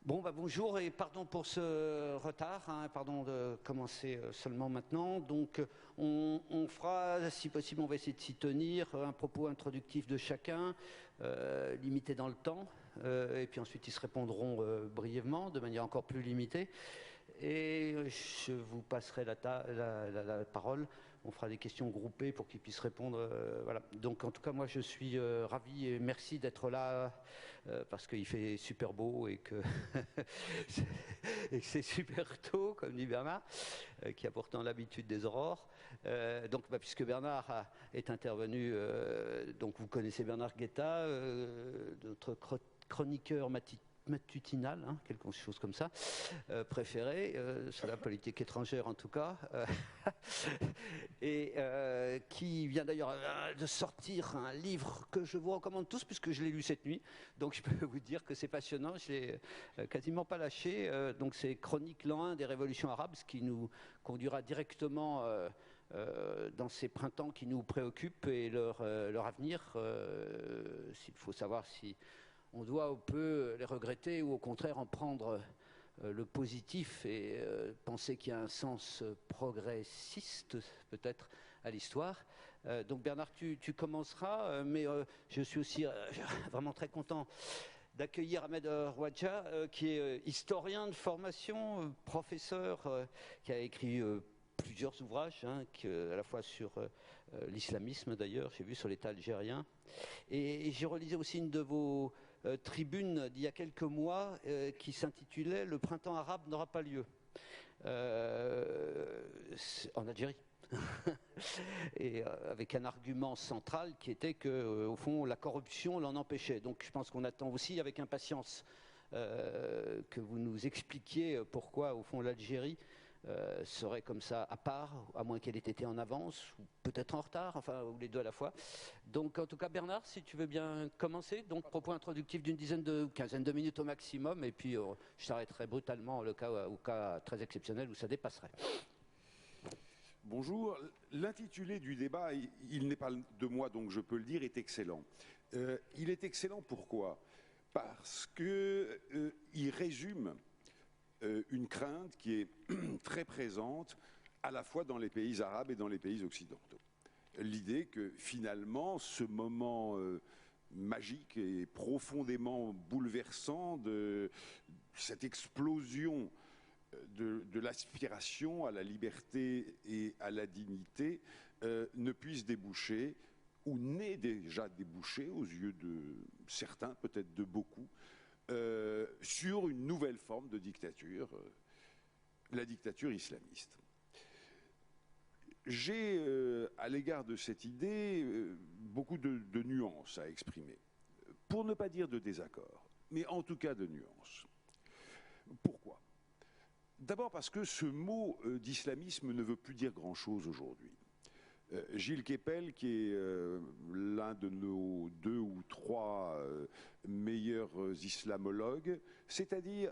Bon, bonjour et pardon pour ce retard, hein, pardon de commencer seulement maintenant. Donc, on fera, si possible, on va essayer de s'y tenir, un propos introductif de chacun, limité dans le temps, et puis ensuite ils se répondront brièvement, de manière encore plus limitée. Et je vous passerai la parole. On fera des questions groupées pour qu'ils puissent répondre. Voilà. Donc, en tout cas, moi, je suis ravi et merci d'être là parce qu'il fait super beau et que et que c'est super tôt, comme dit Bernard, qui a pourtant l'habitude des aurores. Donc, puisque Bernard est intervenu, donc vous connaissez Bernard Guetta, notre chroniqueur matutinal, hein, quelque chose comme ça, préféré, sur la politique étrangère en tout cas, et qui vient d'ailleurs de sortir un livre que je vous recommande tous puisque je l'ai lu cette nuit, donc je peux vous dire que c'est passionnant, je l'ai quasiment pas lâché, donc c'est Chronique l'an 1 des révolutions arabes, ce qui nous conduira directement dans ces printemps qui nous préoccupent et leur avenir, s'il faut savoir si on doit ou peut les regretter ou au contraire en prendre le positif et penser qu'il y a un sens progressiste peut-être à l'histoire. Donc Bernard, tu commenceras, mais je suis aussi vraiment très content d'accueillir Ahmed Rouadja, qui est historien de formation, professeur, qui a écrit plusieurs ouvrages, hein, à la fois sur l'islamisme d'ailleurs, j'ai vu sur l'État algérien. Et j'ai relisé aussi une de vos tribunes d'il y a quelques mois qui s'intitulait « Le printemps arabe n'aura pas lieu ». En Algérie. Et avec un argument central qui était que, au fond, la corruption l'en empêchait. Donc je pense qu'on attend aussi avec impatience que vous nous expliquiez pourquoi, au fond, l'Algérie serait comme ça à part, à moins qu'elle ait été en avance, ou peut-être en retard, enfin, ou les deux à la fois. Donc, en tout cas, Bernard, si tu veux bien commencer. Donc, propos introductif d'une quinzaine de minutes au maximum, et puis je s'arrêterai brutalement au cas très exceptionnel où ça dépasserait. Bonjour. L'intitulé du débat, il n'est pas de moi, donc je peux le dire, est excellent. Il est excellent pourquoi? Parce qu'il résume une crainte qui est très présente à la fois dans les pays arabes et dans les pays occidentaux. L'idée que finalement ce moment magique et profondément bouleversant de cette explosion de l'aspiration à la liberté et à la dignité ne puisse déboucher, ou n'ait déjà débouché aux yeux de certains, peut-être de beaucoup, sur une nouvelle forme de dictature, la dictature islamiste. J'ai, à l'égard de cette idée, beaucoup de nuances à exprimer, pour ne pas dire de désaccord, mais en tout cas de nuances. Pourquoi ? D'abord parce que ce mot d'islamisme ne veut plus dire grand-chose aujourd'hui. Gilles Kepel, qui est l'un de nos 2 ou 3 meilleurs islamologues, c'est-à-dire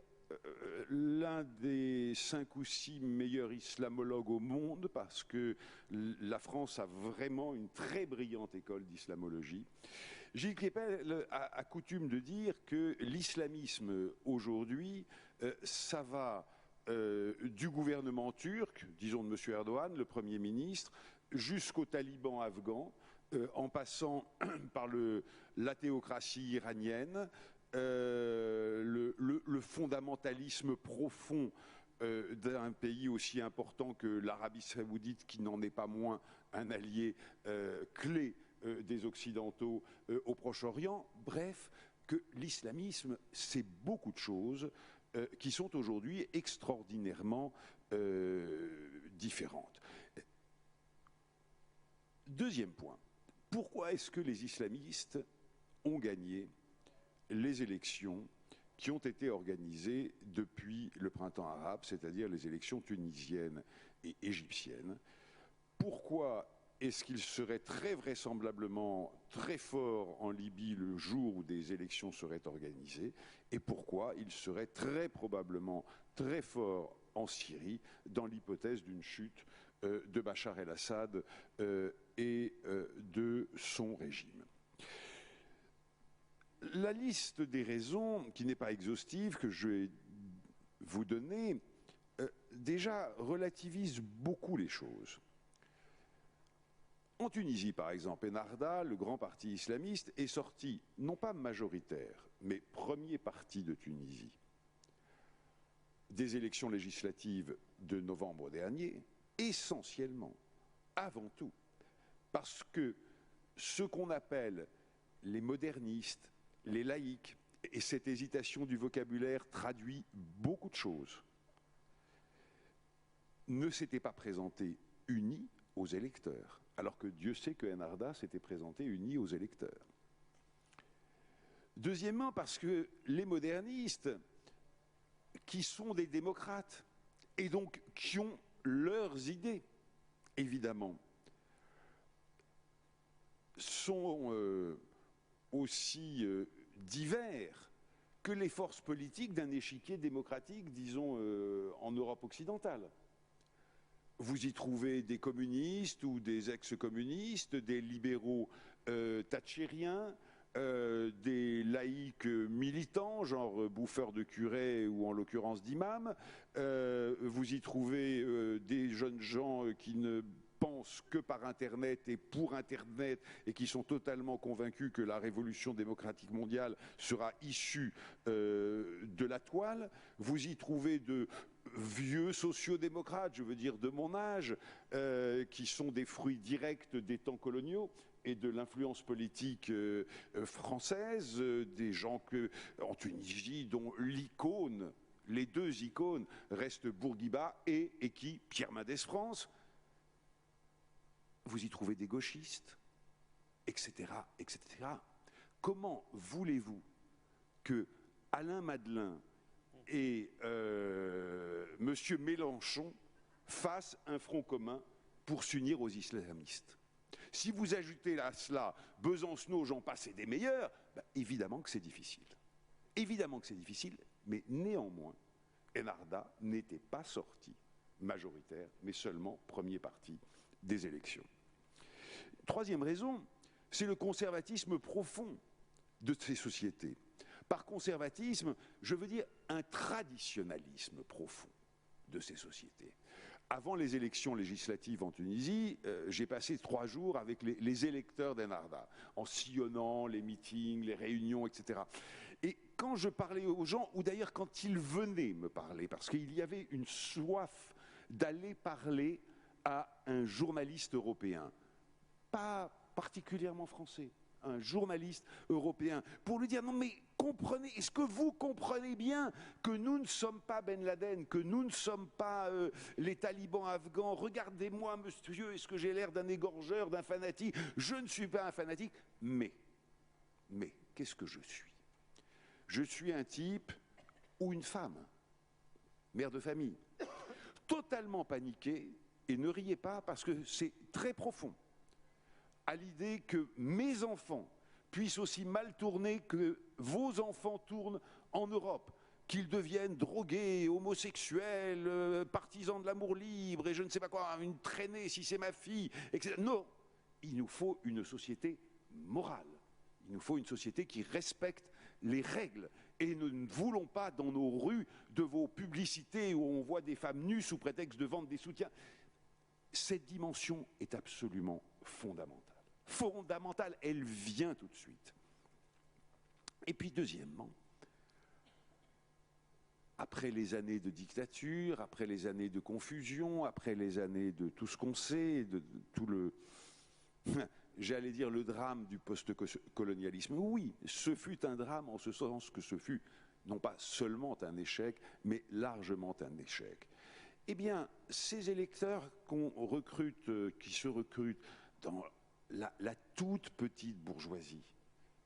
l'un des 5 ou 6 meilleurs islamologues au monde, parce que la France a vraiment une très brillante école d'islamologie. Gilles Kepel a coutume de dire que l'islamisme aujourd'hui, ça va du gouvernement turc, disons de M. Erdogan, le Premier ministre, jusqu'aux talibans afghans, en passant par la théocratie iranienne, le fondamentalisme profond d'un pays aussi important que l'Arabie saoudite, qui n'en est pas moins un allié clé des Occidentaux au Proche-Orient. Bref, que l'islamisme, c'est beaucoup de choses qui sont aujourd'hui extraordinairement différentes. Deuxième point, pourquoi est-ce que les islamistes ont gagné les élections qui ont été organisées depuis le printemps arabe, c'est-à-dire les élections tunisiennes et égyptiennes? Pourquoi est-ce qu'ils seraient très vraisemblablement très forts en Libye le jour où des élections seraient organisées? Et pourquoi ils seraient très probablement très forts en Syrie dans l'hypothèse d'une chute de Bachar el-Assad et de son régime? La liste des raisons, qui n'est pas exhaustive, que je vais vous donner, déjà relativise beaucoup les choses. En Tunisie, par exemple, Ennahda, le grand parti islamiste, est sorti, non pas majoritaire, mais premier parti de Tunisie, des élections législatives de novembre dernier, essentiellement, avant tout, parce que ce qu'on appelle les modernistes, les laïcs, et cette hésitation du vocabulaire traduit beaucoup de choses, ne s'étaient pas présentés unis aux électeurs, alors que Dieu sait que Ennahda s'était présenté uni aux électeurs. Deuxièmement, parce que les modernistes, qui sont des démocrates, et donc qui ont leurs idées, évidemment, sont aussi divers que les forces politiques d'un échiquier démocratique, disons, en Europe occidentale. Vous y trouvez des communistes ou des ex-communistes, des libéraux thatchériens, des laïcs militants, genre bouffeurs de curés ou en l'occurrence d'imams. Vous y trouvez des jeunes gens qui ne pensent que par Internet et pour Internet et qui sont totalement convaincus que la révolution démocratique mondiale sera issue de la toile. Vous y trouvez de vieux sociodémocrates, je veux dire de mon âge, qui sont des fruits directs des temps coloniaux et de l'influence politique française, des gens en Tunisie dont l'icône, les deux icônes restent Bourguiba et qui Pierre Mendès France. Vous y trouvez des gauchistes, etc., etc. Comment voulez-vous que Alain Madelin et M. Mélenchon fassent un front commun pour s'unir aux islamistes? Si vous ajoutez à cela Besancenot, j'en passe et des meilleurs, ben évidemment que c'est difficile. Évidemment que c'est difficile, mais néanmoins, Ennahda n'était pas sorti majoritaire, mais seulement premier parti des élections. Troisième raison, c'est le conservatisme profond de ces sociétés. Par conservatisme, je veux dire un traditionnalisme profond de ces sociétés. Avant les élections législatives en Tunisie, j'ai passé 3 jours avec les électeurs d'Ennahda, en sillonnant les meetings, les réunions, etc. Et quand je parlais aux gens, ou d'ailleurs quand ils venaient me parler, parce qu'il y avait une soif d'aller parler à un journaliste européen, pas particulièrement français, un journaliste européen, pour lui dire non mais comprenez, est-ce que vous comprenez bien que nous ne sommes pas Ben Laden, que nous ne sommes pas les talibans afghans? Regardez-moi monsieur, est-ce que j'ai l'air d'un égorgeur, d'un fanatique? Je ne suis pas un fanatique, mais qu'est-ce que je suis? Je suis un type ou une femme, mère de famille, totalement paniqué, et ne riez pas parce que c'est très profond, à l'idée que mes enfants puissent aussi mal tourner que vos enfants tournent en Europe, qu'ils deviennent drogués, homosexuels, partisans de l'amour libre, et je ne sais pas quoi, une traînée si c'est ma fille, etc. Non, il nous faut une société morale. Il nous faut une société qui respecte les règles. Et nous ne voulons pas dans nos rues de vos publicités où on voit des femmes nues sous prétexte de vendre des soutiens. Cette dimension est absolument fondamentale. Fondamentale, elle vient tout de suite. Et puis deuxièmement, après les années de dictature, après les années de confusion, après les années de tout ce qu'on sait, de tout le... j'allais dire le drame du post-colonialisme. Oui, ce fut un drame en ce sens que ce fut non pas seulement un échec, mais largement un échec. Eh bien, ces électeurs qu'on recrute, qui se recrutent dans la toute petite bourgeoisie,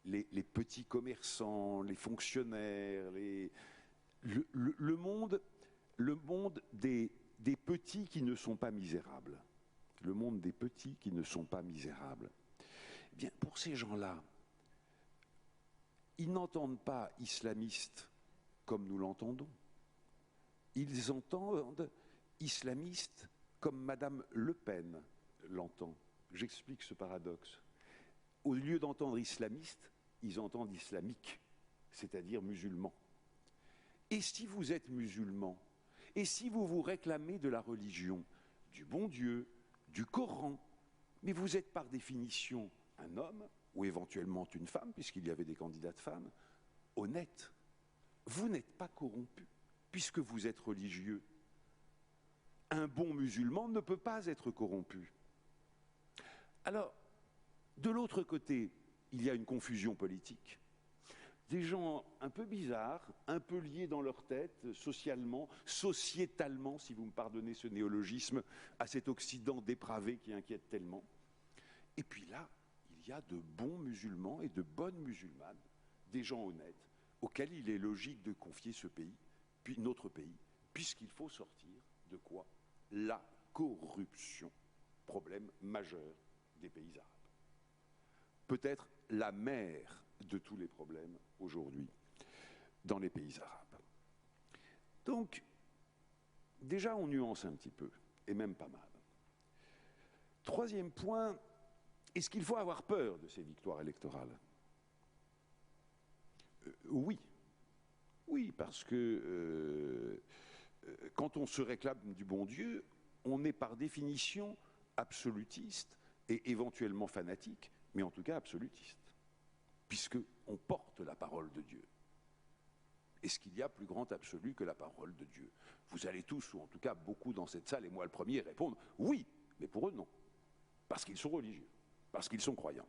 les petits commerçants, les fonctionnaires, le monde des petits qui ne sont pas misérables. Le monde des petits qui ne sont pas misérables. Eh bien, pour ces gens-là, ils n'entendent pas islamiste comme nous l'entendons. Ils entendent islamiste comme Madame Le Pen l'entend. J'explique ce paradoxe. Au lieu d'entendre islamiste, ils entendent islamique, c'est-à-dire musulman. Et si vous êtes musulman, et si vous vous réclamez de la religion, du bon Dieu, du Coran, mais vous êtes par définition un homme, ou éventuellement une femme, puisqu'il y avait des candidates femmes, honnête, vous n'êtes pas corrompu, puisque vous êtes religieux. Un bon musulman ne peut pas être corrompu. Alors, de l'autre côté, il y a une confusion politique. Des gens un peu bizarres, un peu liés dans leur tête, socialement, sociétalement, si vous me pardonnez ce néologisme, à cet Occident dépravé qui inquiète tellement. Et puis là, il y a de bons musulmans et de bonnes musulmanes, des gens honnêtes, auxquels il est logique de confier ce pays, puis notre pays, puisqu'il faut sortir de quoi? La corruption, problème majeur des pays arabes. Peut-être la mère de tous les problèmes aujourd'hui dans les pays arabes. Donc, déjà on nuance un petit peu, et même pas mal. Troisième point, est-ce qu'il faut avoir peur de ces victoires électorales? Oui. Oui, parce que quand on se réclame du bon Dieu, on est par définition absolutiste et éventuellement fanatique, mais en tout cas absolutiste, puisqu'on porte la parole de Dieu. Est-ce qu'il y a plus grand absolu que la parole de Dieu? Vous allez tous, ou en tout cas beaucoup dans cette salle, et moi le premier, répondre oui, mais pour eux non, parce qu'ils sont religieux, parce qu'ils sont croyants.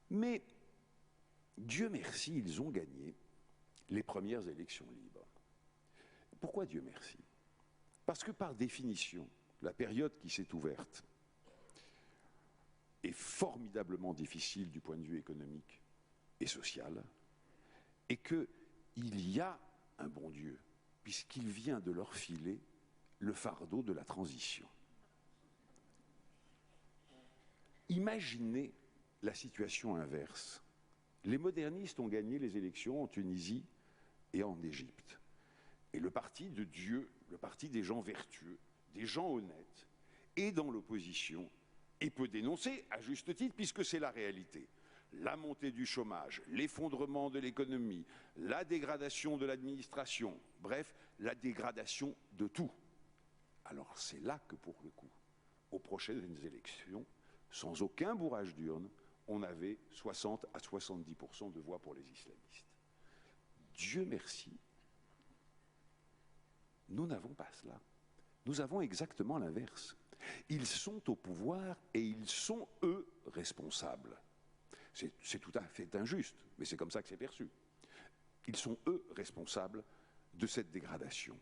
Mais Dieu merci, ils ont gagné les premières élections libres. Pourquoi Dieu merci? Parce que par définition, la période qui s'est ouverte est formidablement difficile du point de vue économique et social, et qu'il y a un bon Dieu, puisqu'il vient de leur filer le fardeau de la transition. Imaginez la situation inverse. Les modernistes ont gagné les élections en Tunisie et en Égypte. Et le parti de Dieu, le parti des gens vertueux, des gens honnêtes, est dans l'opposition et peut dénoncer, à juste titre, puisque c'est la réalité, la montée du chômage, l'effondrement de l'économie, la dégradation de l'administration, bref, la dégradation de tout. Alors c'est là que, pour le coup, aux prochaines élections, sans aucun bourrage d'urne, on avait 60 à 70% de voix pour les islamistes. Dieu merci, nous n'avons pas cela. Nous avons exactement l'inverse. Ils sont au pouvoir et ils sont, eux, responsables. C'est tout à fait injuste, mais c'est comme ça que c'est perçu. Ils sont, eux, responsables de cette dégradation.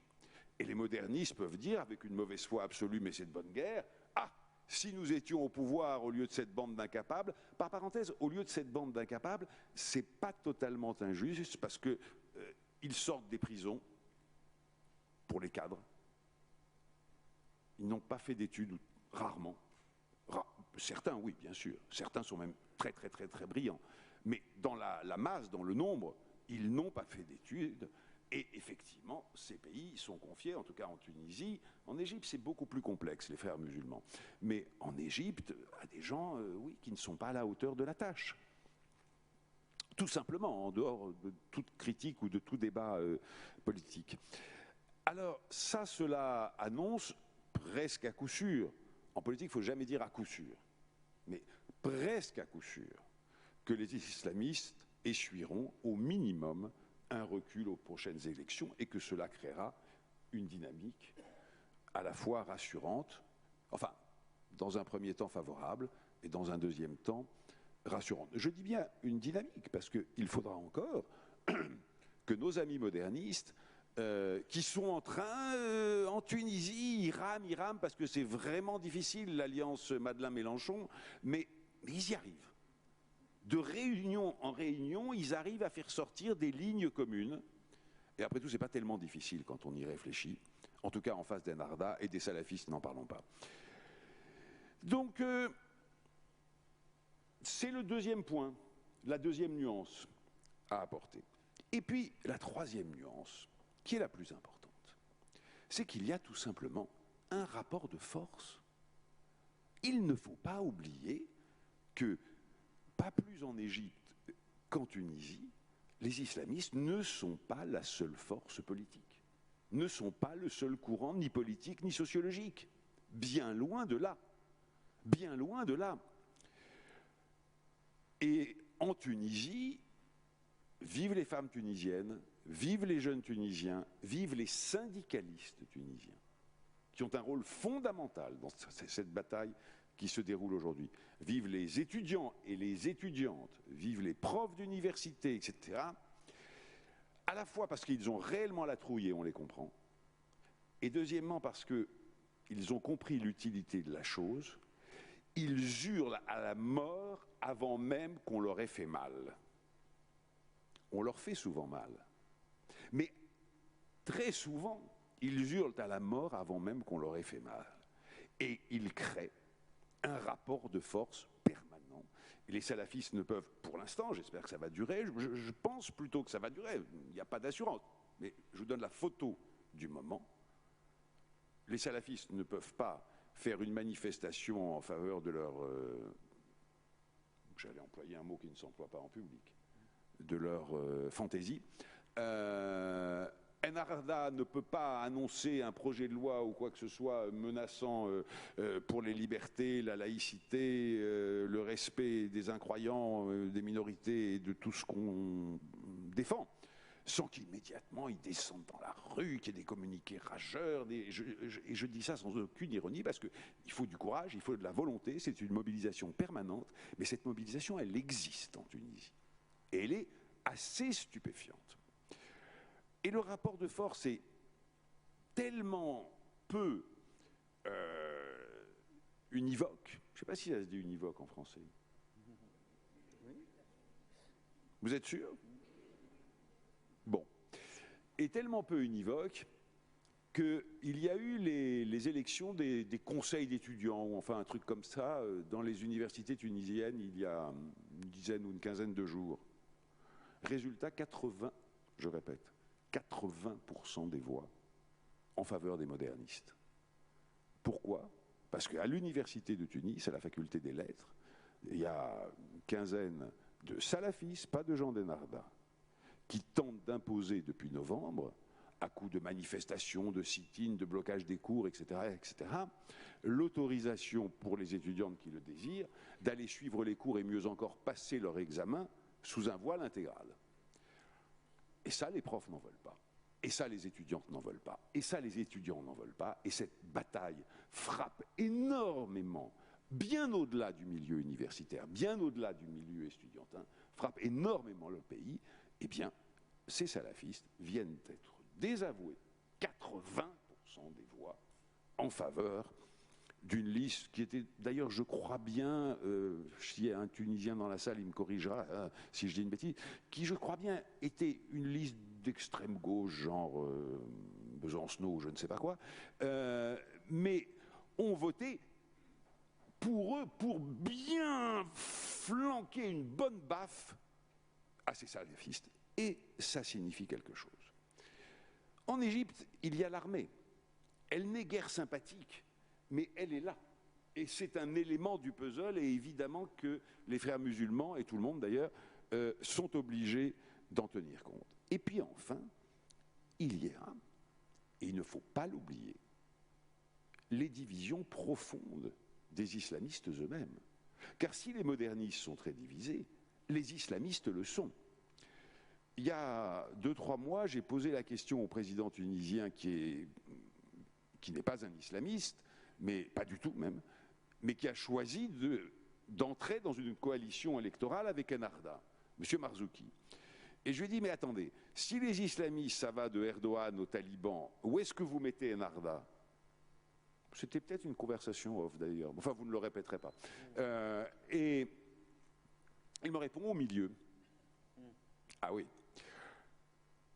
Et les modernistes peuvent dire, avec une mauvaise foi absolue, mais c'est de bonne guerre, ah, si nous étions au pouvoir au lieu de cette bande d'incapables, par parenthèse, au lieu de cette bande d'incapables, c'est pas totalement injuste, parce que ils sortent des prisons pour les cadres. Ils n'ont pas fait d'études, rarement. Certains, oui, bien sûr. Certains sont même très, très, très, très brillants. Mais dans la masse, dans le nombre, ils n'ont pas fait d'études. Et effectivement, ces pays sont confiés, en tout cas en Tunisie. En Égypte, c'est beaucoup plus complexe, les frères musulmans. Mais en Égypte, à des gens, oui, qui ne sont pas à la hauteur de la tâche. Tout simplement, en dehors de toute critique ou de tout débat politique. Alors, ça, cela annonce presque à coup sûr, en politique, il ne faut jamais dire à coup sûr, mais presque à coup sûr, que les islamistes essuieront au minimum un recul aux prochaines élections et que cela créera une dynamique à la fois rassurante, enfin, dans un premier temps favorable et dans un deuxième temps rassurante. Je dis bien une dynamique parce qu'il faudra encore que nos amis modernistes qui sont en train, en Tunisie, ils rament, parce que c'est vraiment difficile, l'alliance Madeleine-Mélenchon, mais ils y arrivent. De réunion en réunion, ils arrivent à faire sortir des lignes communes. Et après tout, c'est pas tellement difficile quand on y réfléchit. En tout cas, en face d'Ennahda et des salafistes, n'en parlons pas. Donc, c'est le deuxième point, la deuxième nuance à apporter. Et puis, la troisième nuance, qui est la plus importante, c'est qu'il y a tout simplement un rapport de force. Il ne faut pas oublier que, pas plus en Égypte qu'en Tunisie, les islamistes ne sont pas la seule force politique, ne sont pas le seul courant, ni politique, ni sociologique. Bien loin de là. Bien loin de là. Et en Tunisie, vivent les femmes tunisiennes, vivent les jeunes tunisiens, vivent les syndicalistes tunisiens, qui ont un rôle fondamental dans cette bataille qui se déroule aujourd'hui. Vivent les étudiants et les étudiantes, vivent les profs d'université, etc. À la fois parce qu'ils ont réellement la trouille et on les comprend, et deuxièmement parce qu'ils ont compris l'utilité de la chose, ils hurlent à la mort avant même qu'on leur ait fait mal. On leur fait souvent mal. Mais très souvent, ils hurlent à la mort avant même qu'on leur ait fait mal. Et ils créent un rapport de force permanent. Et les salafistes ne peuvent, pour l'instant, j'espère que ça va durer, je pense plutôt que ça va durer, il n'y a pas d'assurance. Mais je vous donne la photo du moment. Les salafistes ne peuvent pas faire une manifestation en faveur de leur... j'allais employer un mot qui ne s'emploie pas en public, de leur fantaisie. Enarda ne peut pas annoncer un projet de loi ou quoi que ce soit menaçant pour les libertés, la laïcité, le respect des incroyants, des minorités et de tout ce qu'on défend, sans qu'immédiatement ils descendent dans la rue, qu'il y ait des communiqués rageurs. Et je dis ça sans aucune ironie, parce qu'il faut du courage, il faut de la volonté, c'est une mobilisation permanente, mais cette mobilisation, elle existe en Tunisie. Et elle est assez stupéfiante. Et le rapport de force est tellement peu univoque, je ne sais pas si ça se dit univoque en français. Vous êtes sûr? Bon. Est tellement peu univoque qu'il y a eu les élections des conseils d'étudiants, ou enfin un truc comme ça, dans les universités tunisiennes il y a une dizaine ou une quinzaine de jours. Résultat, 80% des voix en faveur des modernistes. Pourquoi? Parce qu'à l'université de Tunis, à la faculté des lettres, il y a une quinzaine de salafistes, pas de gens d'Enarda, qui tentent d'imposer depuis novembre, à coup de manifestations, de sit-in, de blocage des cours, etc., etc., l'autorisation pour les étudiantes qui le désirent d'aller suivre les cours et mieux encore passer leur examen sous un voile intégral. Et ça, les profs n'en veulent pas. Et ça, les étudiantes n'en veulent pas. Et ça, les étudiants n'en veulent pas. Et cette bataille frappe énormément, bien au-delà du milieu universitaire, bien au-delà du milieu estudiantin, frappe énormément le pays. Eh bien, ces salafistes viennent d'être désavoués. 80% des voix en faveur d'une liste qui était, d'ailleurs, je crois bien, s'il y a un Tunisien dans la salle, il me corrigera si je dis une bêtise, qui, je crois bien, était une liste d'extrême gauche, genre Besancenot ou je ne sais pas quoi, mais ont voté pour eux, pour bien flanquer une bonne baffe à ces salafistes. Et ça signifie quelque chose. En Égypte, il y a l'armée. Elle n'est guère sympathique, mais elle est là. Et c'est un élément du puzzle, et évidemment que les frères musulmans, et tout le monde d'ailleurs, sont obligés d'en tenir compte. Et puis enfin, il y a, et il ne faut pas l'oublier, les divisions profondes des islamistes eux-mêmes. Car si les modernistes sont très divisés, les islamistes le sont. Il y a 2-3 mois, j'ai posé la question au président tunisien qui n'est pas un islamiste, mais pas du tout même, mais qui a choisi d'entrer dans une coalition électorale avec Enarda, M. Marzouki. Et je lui ai dit, mais attendez, si les islamistes, ça va de Erdogan aux talibans, où est-ce que vous mettez Enarda? C'était peut-être une conversation off d'ailleurs, enfin vous ne le répéterez pas. Et il me répond, au milieu. Ah oui.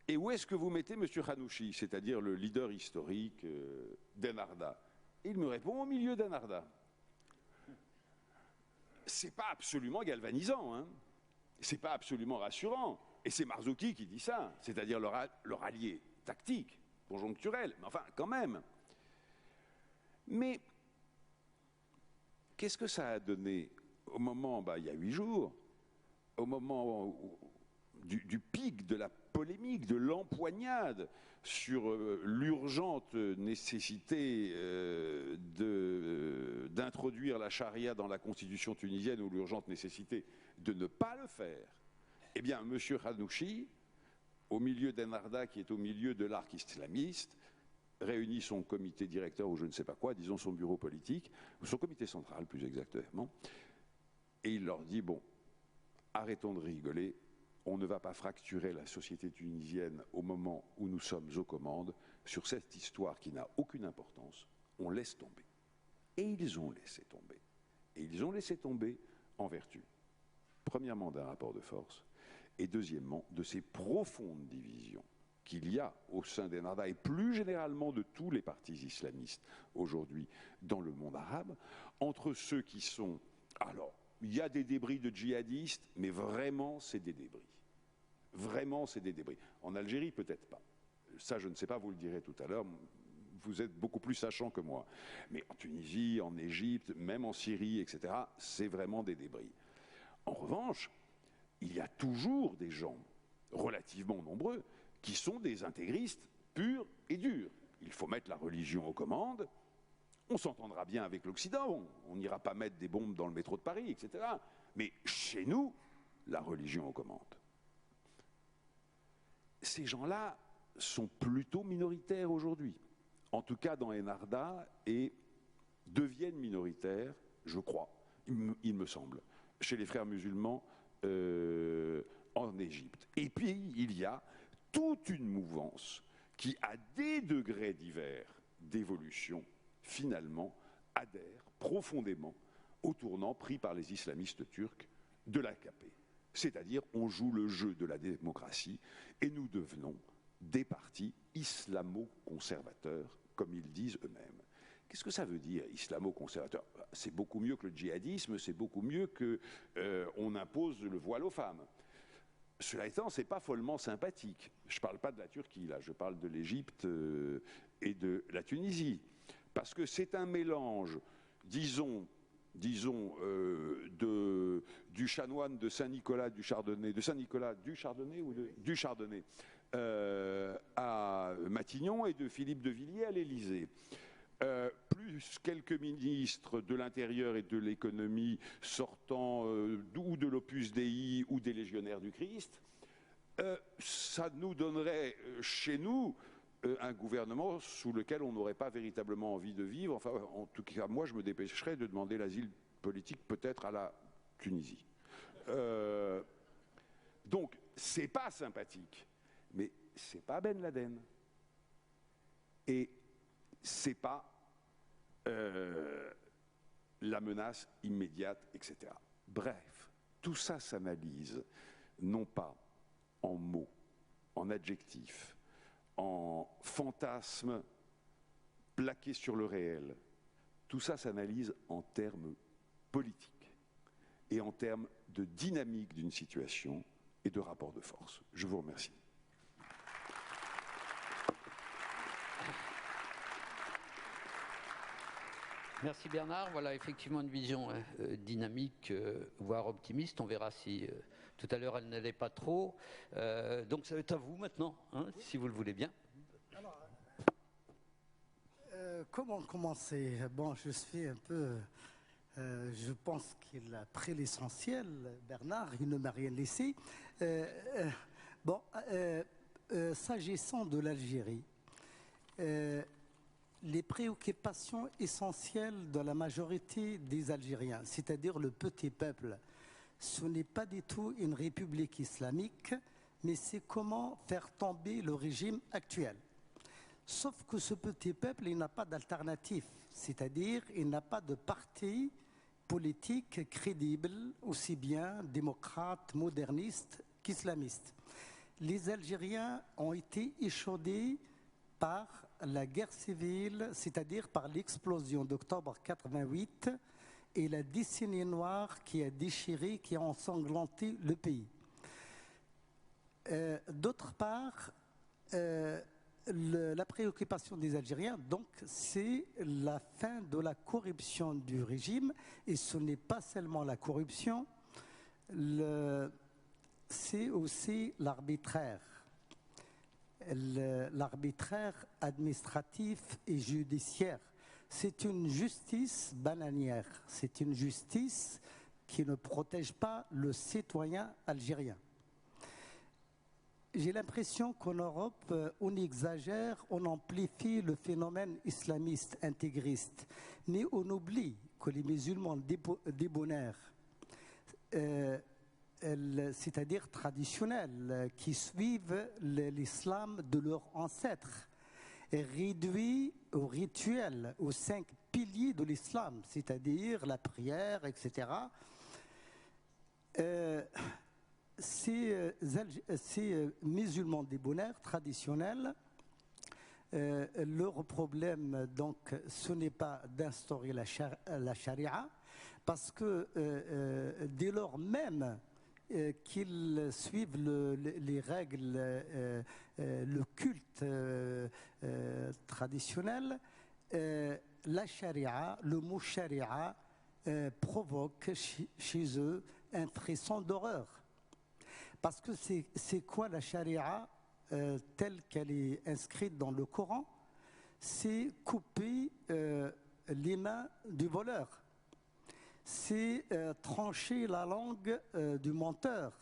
Et où est-ce que vous mettez M. Khanouchi, c'est-à-dire le leader historique d'Enarda? Il me répond, au milieu d'Enarda. C'est pas absolument galvanisant, hein. C'est pas absolument rassurant. Et c'est Marzouki qui dit ça, c'est-à-dire leur allié tactique, conjoncturel, mais enfin, quand même. Mais qu'est-ce que ça a donné au moment, il y a 8 jours, au moment du pic de la polémique, de l'empoignade sur l'urgente nécessité d'introduire la charia dans la constitution tunisienne ou l'urgente nécessité de ne pas le faire, eh bien, M. Khanouchi, au milieu d'Ennahda, qui est au milieu de l'arc islamiste, réunit son comité directeur ou je ne sais pas quoi, disons son bureau politique, ou son comité central plus exactement, et il leur dit, bon, arrêtons de rigoler, on ne va pas fracturer la société tunisienne au moment où nous sommes aux commandes sur cette histoire qui n'a aucune importance, on laisse tomber. Et ils ont laissé tomber. Et ils ont laissé tomber en vertu, premièrement, d'un rapport de force, et deuxièmement, de ces profondes divisions qu'il y a au sein d'Ennahda et plus généralement de tous les partis islamistes aujourd'hui dans le monde arabe, entre ceux qui sont... Alors, il y a des débris de djihadistes, mais vraiment, c'est des débris. Vraiment, c'est des débris. En Algérie, peut-être pas. Ça, je ne sais pas, vous le direz tout à l'heure. Vous êtes beaucoup plus sachant que moi. Mais en Tunisie, en Égypte, même en Syrie, etc., c'est vraiment des débris. En revanche, il y a toujours des gens relativement nombreux qui sont des intégristes purs et durs. Il faut mettre la religion aux commandes. On s'entendra bien avec l'Occident, on n'ira pas mettre des bombes dans le métro de Paris, etc. Mais chez nous, la religion aux commandes. Ces gens-là sont plutôt minoritaires aujourd'hui, en tout cas dans Ennahda, et deviennent minoritaires, je crois, il me semble, chez les frères musulmans en Égypte. Et puis, il y a toute une mouvance qui, à des degrés divers d'évolution, finalement, adhère profondément au tournant pris par les islamistes turcs de l'AKP. C'est-à-dire, on joue le jeu de la démocratie et nous devenons des partis islamo-conservateurs, comme ils disent eux-mêmes. Qu'est-ce que ça veut dire, islamo-conservateur? C'est beaucoup mieux que le djihadisme, c'est beaucoup mieux qu'on impose le voile aux femmes. Cela étant, ce n'est pas follement sympathique. Je ne parle pas de la Turquie, là, je parle de l'Égypte et de la Tunisie. Parce que c'est un mélange, disons du chanoine de Saint-Nicolas du Chardonnay, du Chardonnay à Matignon et de Philippe de Villiers à l'Élysée. Plus quelques ministres de l'Intérieur et de l'Économie sortant ou de l'Opus Dei ou des Légionnaires du Christ, ça nous donnerait chez nous un gouvernement sous lequel on n'aurait pas véritablement envie de vivre. Enfin, en tout cas, moi, je me dépêcherais de demander l'asile politique peut-être à la Tunisie. Donc, c'est pas sympathique, mais c'est pas Ben Laden. Et c'est pas la menace immédiate, etc. Bref, tout ça s'analyse non pas en mots, en adjectifs, en fantasmes plaqués sur le réel. Tout ça s'analyse en termes politiques et en termes de dynamique d'une situation et de rapport de force. Je vous remercie. Merci Bernard. Voilà effectivement une vision dynamique, voire optimiste. On verra si tout à l'heure elle n'allait pas trop. Donc ça va être à vous maintenant, hein, si vous le voulez bien. Alors, comment commencer? Bon, je suis un peu... je pense qu'il a pris l'essentiel, Bernard, il ne m'a rien laissé. S'agissant de l'Algérie, les préoccupations essentielles de la majorité des Algériens, c'est-à-dire le petit peuple, ce n'est pas du tout une république islamique, mais c'est comment faire tomber le régime actuel. Sauf que ce petit peuple, il n'a pas d'alternative, c'est-à-dire il n'a pas de parti politique crédible, aussi bien démocrate, moderniste qu'islamiste. Les Algériens ont été échaudés par la guerre civile, c'est-à-dire par l'explosion d'octobre 88 et la décennie noire qui a déchiré, qui a ensanglanté le pays. D'autre part, la préoccupation des Algériens, donc, c'est la fin de la corruption du régime, et ce n'est pas seulement la corruption. c'est aussi l'arbitraire. L'arbitraire administratif et judiciaire. C'est une justice bananière. C'est une justice qui ne protège pas le citoyen algérien. J'ai l'impression qu'en Europe, on exagère, on amplifie le phénomène islamiste intégriste, mais on oublie que les musulmans débonnaires, c'est-à-dire traditionnels, qui suivent l'islam de leurs ancêtres, réduits au rituel, aux 5 piliers de l'islam, c'est-à-dire la prière, etc. Ces musulmans débonnaires traditionnels, leur problème, donc, ce n'est pas d'instaurer la charia, parce que dès lors même qu'ils suivent les règles, le culte traditionnel, la charia, le mot charia, provoque chez eux un frisson d'horreur. Parce que c'est quoi la charia telle qu'elle est inscrite dans le Coran? C'est couper les mains du voleur. C'est trancher la langue du menteur.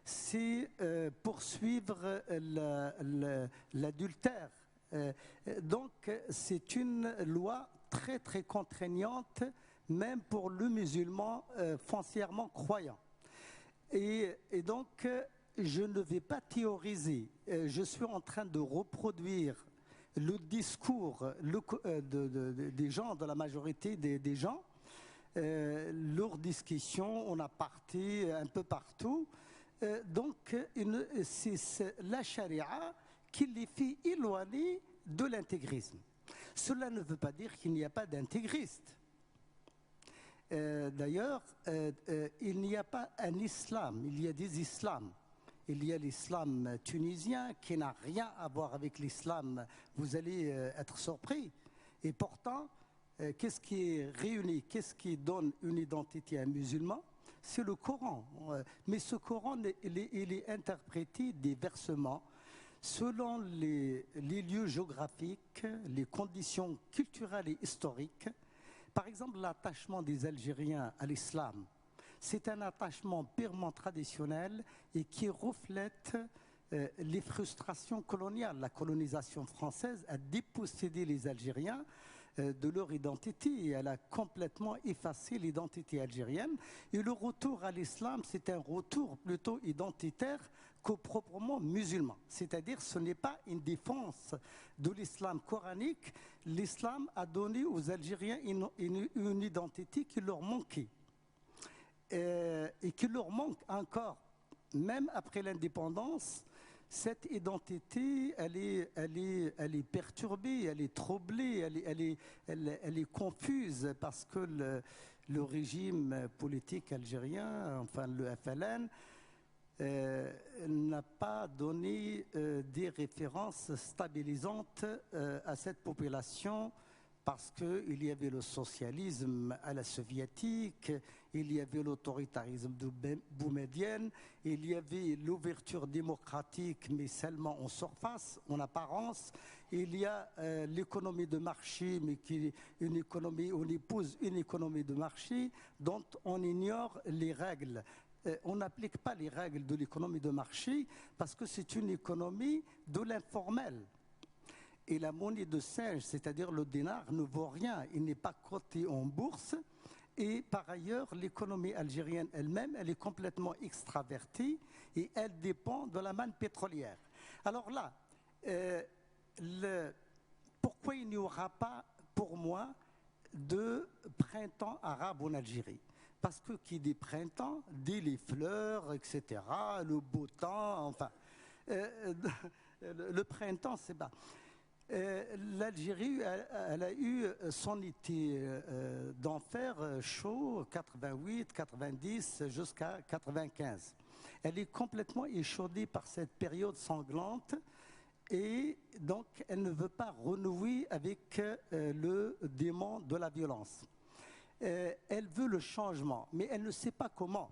C'est poursuivre l'adultère. Donc c'est une loi très très contraignante, même pour le musulman foncièrement croyant. Et donc, je ne vais pas théoriser. Je suis en train de reproduire le discours des gens, de la majorité des gens, leurs discussions en aparté un peu partout. Donc, c'est la charia qui les fait éloigner de l'intégrisme. Cela ne veut pas dire qu'il n'y a pas d'intégristes. D'ailleurs, il n'y a pas un islam, il y a des islams. Il y a l'islam tunisien qui n'a rien à voir avec l'islam, vous allez être surpris. Et pourtant, qu'est-ce qui est réuni, qu'est-ce qui donne une identité à un musulman? C'est le Coran. Mais ce Coran, il est interprété diversement selon les lieux géographiques, les conditions culturelles et historiques. Par exemple, l'attachement des Algériens à l'islam, c'est un attachement purement traditionnel et qui reflète les frustrations coloniales. La colonisation française a dépossédé les Algériens de leur identité et elle a complètement effacé l'identité algérienne. Et le retour à l'islam, c'est un retour plutôt identitaire que proprement musulman. C'est-à-dire ce n'est pas une défense de l'islam coranique. L'islam a donné aux Algériens une identité qui leur manquait. Et qui leur manque encore. Même après l'indépendance, cette identité, elle est perturbée, elle est troublée, elle est confuse parce que le régime politique algérien, enfin le FLN, n'a pas donné des références stabilisantes à cette population parce qu'il y avait le socialisme à la soviétique, il y avait l'autoritarisme de Boumedienne, il y avait l'ouverture démocratique, mais seulement en surface, en apparence. Il y a l'économie de marché, mais qui est une économie, on épouse une économie de marché dont on ignore les règles. On n'applique pas les règles de l'économie de marché parce que c'est une économie de l'informel. Et la monnaie de singe, c'est-à-dire le dinar, ne vaut rien. Il n'est pas coté en bourse. Et par ailleurs, l'économie algérienne elle-même, elle est complètement extravertie et elle dépend de la manne pétrolière. Alors là, pourquoi il n'y aura pas, pour moi, de printemps arabe en Algérie? Parce que qui dit printemps, dit les fleurs, etc., le beau temps, enfin. Le printemps, c'est pas... L'Algérie, elle a eu son été d'enfer chaud, 88, 90, jusqu'à 95. Elle est complètement échaudée par cette période sanglante et donc elle ne veut pas renouer avec le démon de la violence. Elle veut le changement, mais elle ne sait pas comment.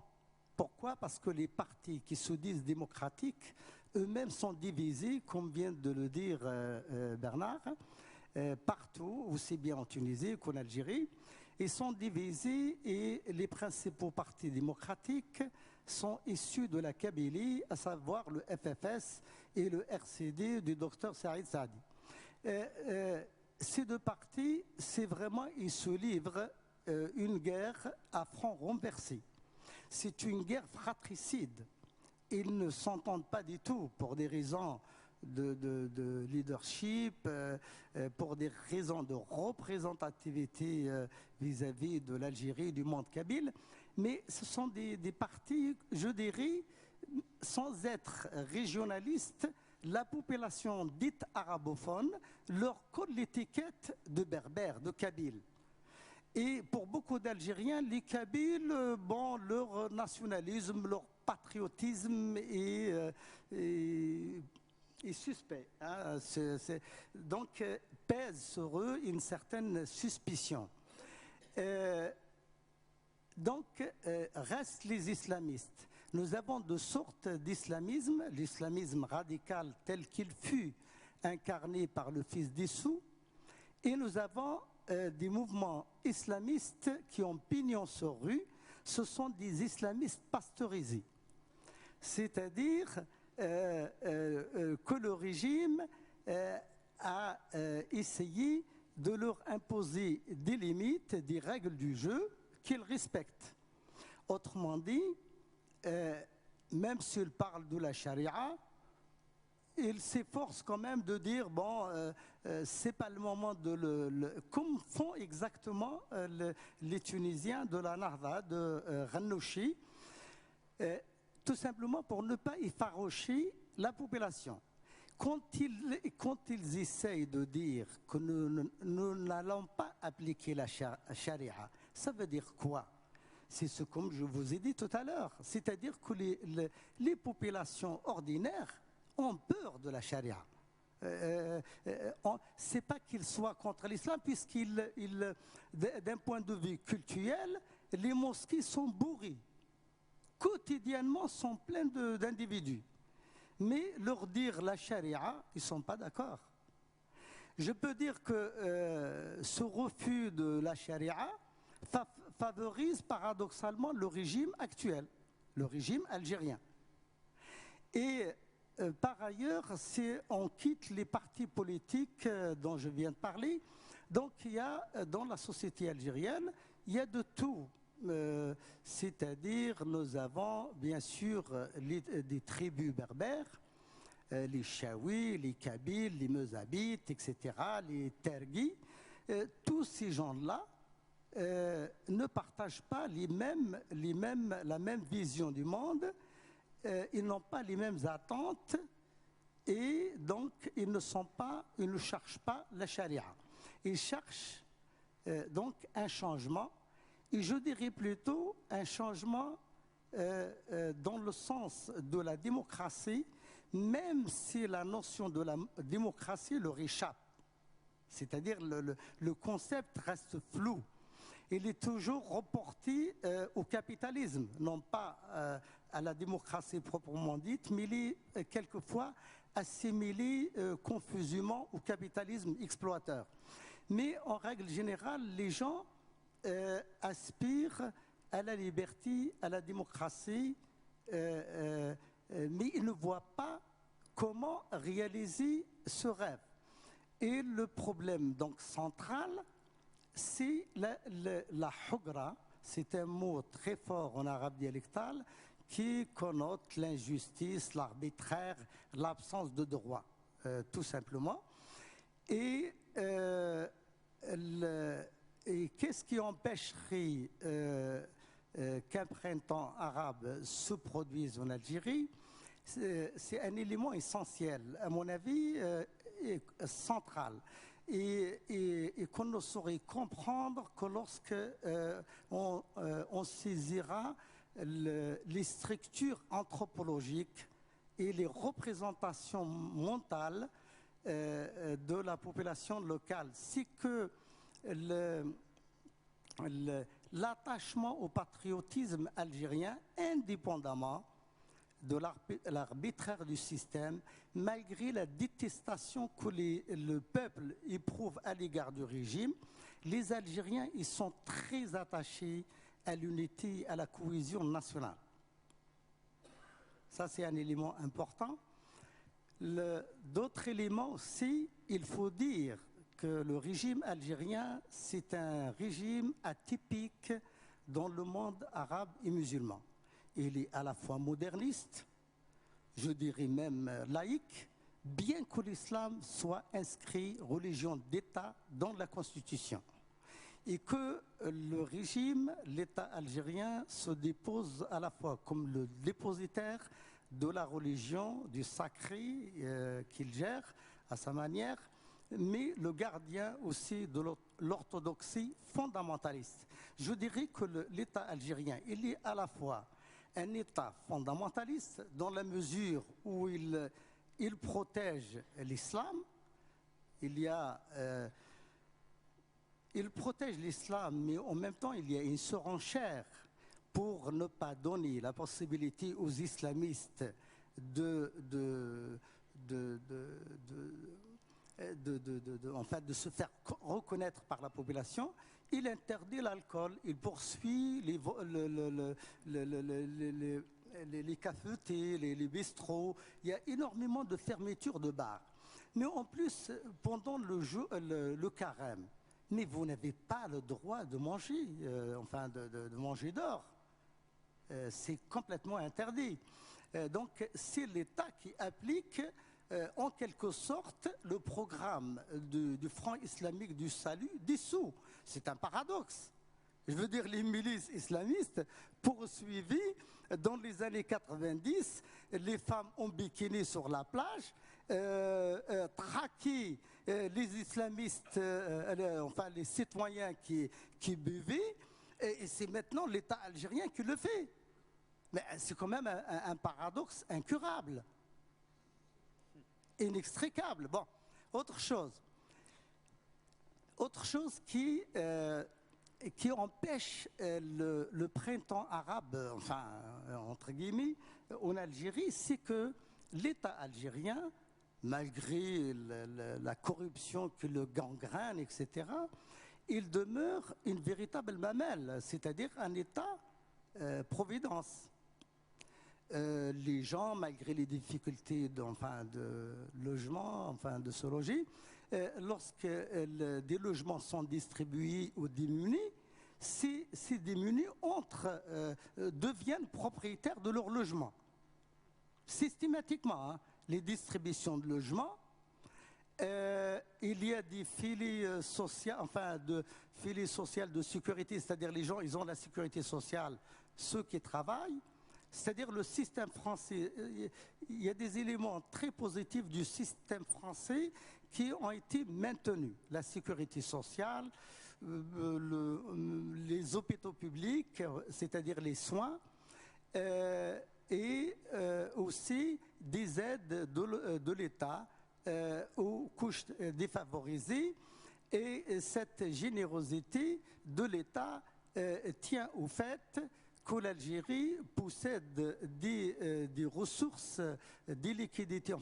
Pourquoi? Parce que les partis qui se disent démocratiques, eux-mêmes sont divisés, comme vient de le dire Bernard, partout, aussi bien en Tunisie qu'en Algérie. Ils sont divisés et les principaux partis démocratiques sont issus de la Kabylie, à savoir le FFS et le RCD du docteur Saïd Saadi. Ces deux partis, c'est vraiment, ils se livrent une guerre à front renversé. C'est une guerre fratricide. Ils ne s'entendent pas du tout pour des raisons de leadership, pour des raisons de représentativité vis-à-vis de l'Algérie et du monde kabyle. Mais ce sont des partis, je dirais, sans être régionalistes, la population dite arabophone leur colle l'étiquette de berbère, de kabyle. Et pour beaucoup d'Algériens, les Kabyles, bon, leur nationalisme, leur patriotisme est suspect. Hein. Donc, pèse sur eux une certaine suspicion. Restent les islamistes. Nous avons deux sortes d'islamisme. L'islamisme radical tel qu'il fut incarné par le fils d'Issou. Et nous avons des mouvements islamistes qui ont pignon sur rue. Ce sont des islamistes pasteurisés. C'est-à-dire que le régime a essayé de leur imposer des limites, des règles du jeu qu'ils respectent. Autrement dit, même s'ils parlent de la charia, ils s'efforcent quand même de dire, bon, c'est pas le moment de comme font exactement les Tunisiens de la Nahda, de Rannouchi, tout simplement pour ne pas effaroucher la population. Quand ils essayent de dire que nous n'allons pas appliquer la charia, ça veut dire quoi? C'est ce comme je vous ai dit tout à l'heure, c'est-à-dire que les populations ordinaires ont peur de la charia. C'est pas qu'ils soient contre l'islam, d'un point de vue culturel, les mosquées sont bourrées. Quotidiennement, sont pleins d'individus. Mais leur dire la charia, ils ne sont pas d'accord. Je peux dire que ce refus de la charia favorise paradoxalement le régime actuel, le régime algérien. Et par ailleurs, on quitte les partis politiques dont je viens de parler. Donc il y a dans la société algérienne, il y a de tout. C'est-à-dire, nous avons bien sûr des tribus berbères, les Chaouis, les Kabyles, les Meuzabites, etc., les Tergis. Tous ces gens-là ne partagent pas la même vision du monde, ils n'ont pas les mêmes attentes et donc ils ne cherchent pas la charia. Ils cherchent donc un changement. Et je dirais plutôt un changement dans le sens de la démocratie, même si la notion de la démocratie leur échappe. C'est-à-dire le concept reste flou. Il est toujours reporté au capitalisme, non pas à la démocratie proprement dite, mais il est quelquefois assimilé confusément au capitalisme exploiteur. Mais en règle générale, les gens aspirent à la liberté, à la démocratie, mais ils ne voient pas comment réaliser ce rêve. Et le problème donc central, c'est la hugra, c'est un mot très fort en arabe dialectal qui connote l'injustice, l'arbitraire, l'absence de droit, tout simplement. Et qu'est-ce qui empêcherait qu'un printemps arabe se produise en Algérie? C'est un élément essentiel, à mon avis, central. Et qu'on ne saurait comprendre que lorsque on saisira les structures anthropologiques et les représentations mentales de la population locale. C'est que l'attachement au patriotisme algérien, indépendamment de l'arbitraire du système, malgré la détestation que le peuple éprouve à l'égard du régime, les Algériens ils sont très attachés à l'unité, à la cohésion nationale. Ça, c'est un élément important. D'autres éléments aussi, il faut dire que le régime algérien, c'est un régime atypique dans le monde arabe et musulman. Il est à la fois moderniste, je dirais même laïque, bien que l'islam soit inscrit religion d'État dans la Constitution. Et que le régime, l'État algérien, se dépose à la fois comme le dépositaire de la religion, du sacré qu'il gère à sa manière, mais le gardien aussi de l'orthodoxie fondamentaliste. Je dirais que l'État algérien, il est à la fois un État fondamentaliste dans la mesure où il protège l'islam, il protège l'islam, mais en même temps il y a une surenchère pour ne pas donner la possibilité aux islamistes de se faire reconnaître par la population. Il interdit l'alcool, il poursuit les cafetés, les bistrots. Il y a énormément de fermetures de bars. Mais en plus, pendant le carême, mais vous n'avez pas le droit de manger, de manger dehors. C'est complètement interdit. Donc c'est l'État qui applique en quelque sorte le programme du Front islamique du salut dissous. C'est un paradoxe. Je veux dire, les milices islamistes poursuivies dans les années 90, les femmes en bikini sur la plage, traquer les islamistes, les citoyens qui buvaient, et c'est maintenant l'État algérien qui le fait. Mais c'est quand même un paradoxe incurable, inextricable. Bon, autre chose qui empêche le printemps arabe, entre guillemets, en Algérie, c'est que l'État algérien, malgré la corruption qui le gangrène, etc., il demeure une véritable mamelle, c'est-à-dire un État providence. Les gens, malgré les difficultés de logement, de se loger, lorsque des logements sont distribués aux démunis, ces démunis deviennent propriétaires de leur logement. Systématiquement, les distributions de logements, il y a des filets sociaux, filets sociaux de sécurité, c'est-à-dire les gens, ils ont la sécurité sociale, ceux qui travaillent. C'est-à-dire le système français, il y a des éléments très positifs du système français qui ont été maintenus. La sécurité sociale, les hôpitaux publics, c'est-à-dire les soins, et aussi des aides de l'État aux couches défavorisées. Et cette générosité de l'État tient au fait que l'Algérie possède des ressources, des liquidités,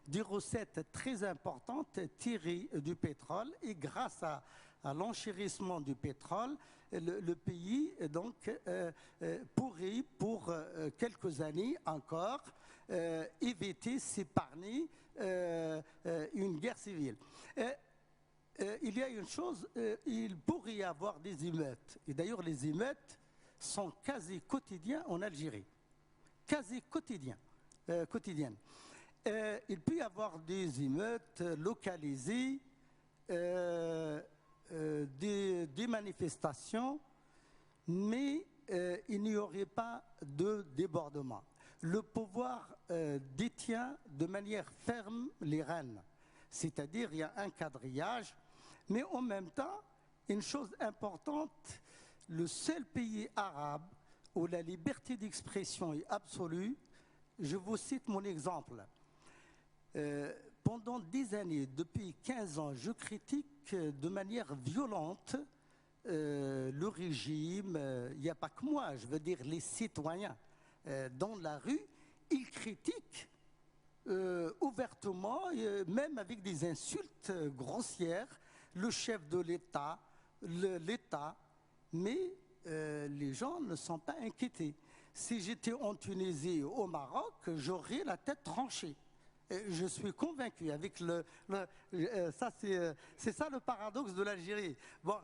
des recettes très importantes tirées du pétrole, et grâce à l'enchérissement du pétrole, le pays donc pourrait pour quelques années encore éviter, s'épargner une guerre civile. Il y a une chose, il pourrait y avoir des émeutes. Et d'ailleurs, les émeutes sont quasi quotidiennes en Algérie. Quasi quotidiennes. Il peut y avoir des émeutes localisées, des manifestations, mais il n'y aurait pas de débordement. Le pouvoir détient de manière ferme les rênes. C'est-à-dire, il y a un quadrillage. Mais en même temps, une chose importante, le seul pays arabe où la liberté d'expression est absolue, je vous cite mon exemple. Pendant des années, depuis 15 ans, je critique de manière violente le régime, il n'y a pas que moi, je veux dire les citoyens dans la rue, ils critiquent ouvertement, même avec des insultes grossières, le chef de l'État, l'État, mais les gens ne sont pas inquiétés. Si j'étais en Tunisie ou au Maroc, j'aurais la tête tranchée. Je suis convaincu avec ça c'est ça le paradoxe de l'Algérie. Bon,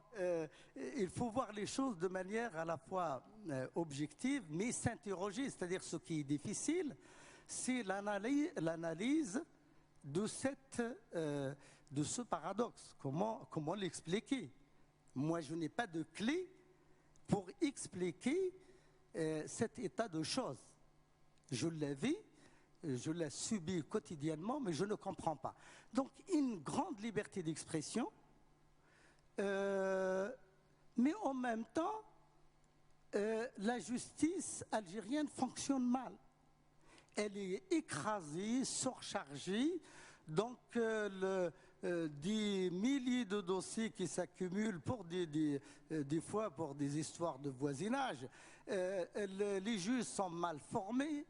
il faut voir les choses de manière à la fois objective, mais s'interroger. C'est-à-dire ce qui est difficile, c'est l'analyse de ce paradoxe. Comment l'expliquer? Moi, je n'ai pas de clé pour expliquer cet état de choses. Je l'ai vu. Je l'ai subi quotidiennement, mais je ne comprends pas. Donc, une grande liberté d'expression, mais en même temps, la justice algérienne fonctionne mal. Elle est écrasée, surchargée, donc des milliers de dossiers qui s'accumulent pour des fois pour des histoires de voisinage. Les juges sont mal formés.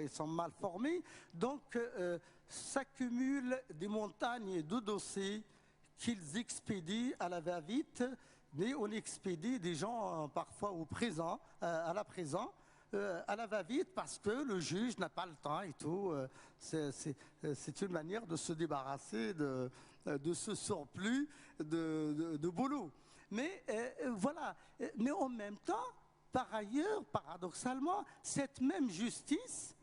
Ils sont mal formés, donc s'accumulent des montagnes de dossiers qu'ils expédient à la va-vite, mais on expédie des gens parfois au présent, à la présent, à la va-vite parce que le juge n'a pas le temps et tout. C'est une manière de se débarrasser de ce surplus de boulot. Mais voilà, mais en même temps, par ailleurs, paradoxalement, cette même justice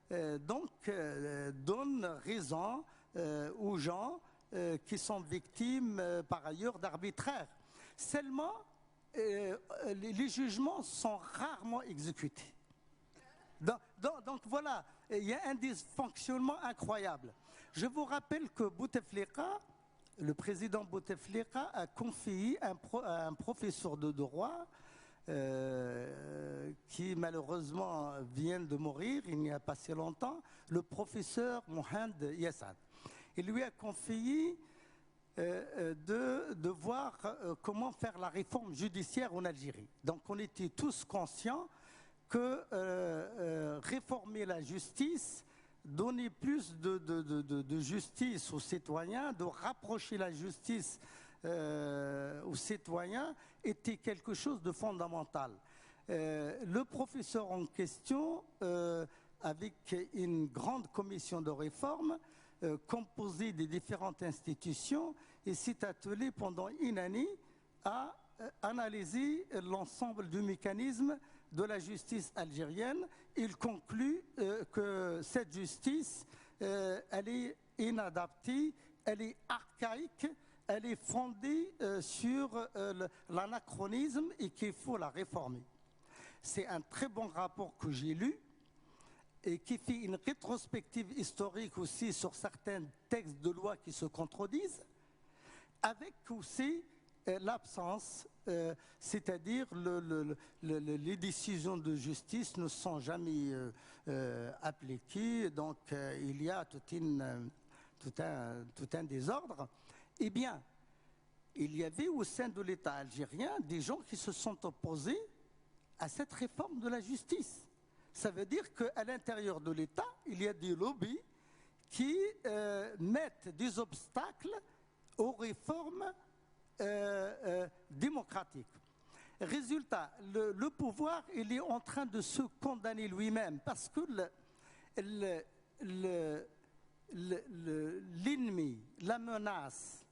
donne raison aux gens qui sont victimes par ailleurs d'arbitraire. Seulement, les jugements sont rarement exécutés. Donc voilà, il y a un dysfonctionnement incroyable. Je vous rappelle que Bouteflika, le président Bouteflika a confié à un professeur de droit qui malheureusement vient de mourir il n'y a pas si longtemps, le professeur Mohamed Yassad. Il lui a confié de voir comment faire la réforme judiciaire en Algérie. Donc on était tous conscients que réformer la justice, donner plus de justice aux citoyens, de rapprocher la justice aux citoyens était quelque chose de fondamental. Le professeur en question, avec une grande commission de réforme composée des différentes institutions, et s'est attelé pendant une année à analyser l'ensemble du mécanisme de la justice algérienne. Il conclut que cette justice, elle est inadaptée, elle est archaïque, elle est fondée sur l'anachronisme et qu'il faut la réformer. C'est un très bon rapport que j'ai lu et qui fait une rétrospective historique aussi sur certains textes de loi qui se contredisent, avec aussi l'absence, c'est-à-dire les décisions de justice ne sont jamais appliquées, donc il y a tout un désordre. Eh bien, il y avait au sein de l'État algérien des gens qui se sont opposés à cette réforme de la justice. Ça veut dire qu'à l'intérieur de l'État, il y a des lobbies qui mettent des obstacles aux réformes démocratiques. Résultat, le pouvoir, il est en train de se condamner lui-même parce que l'ennemi, la menace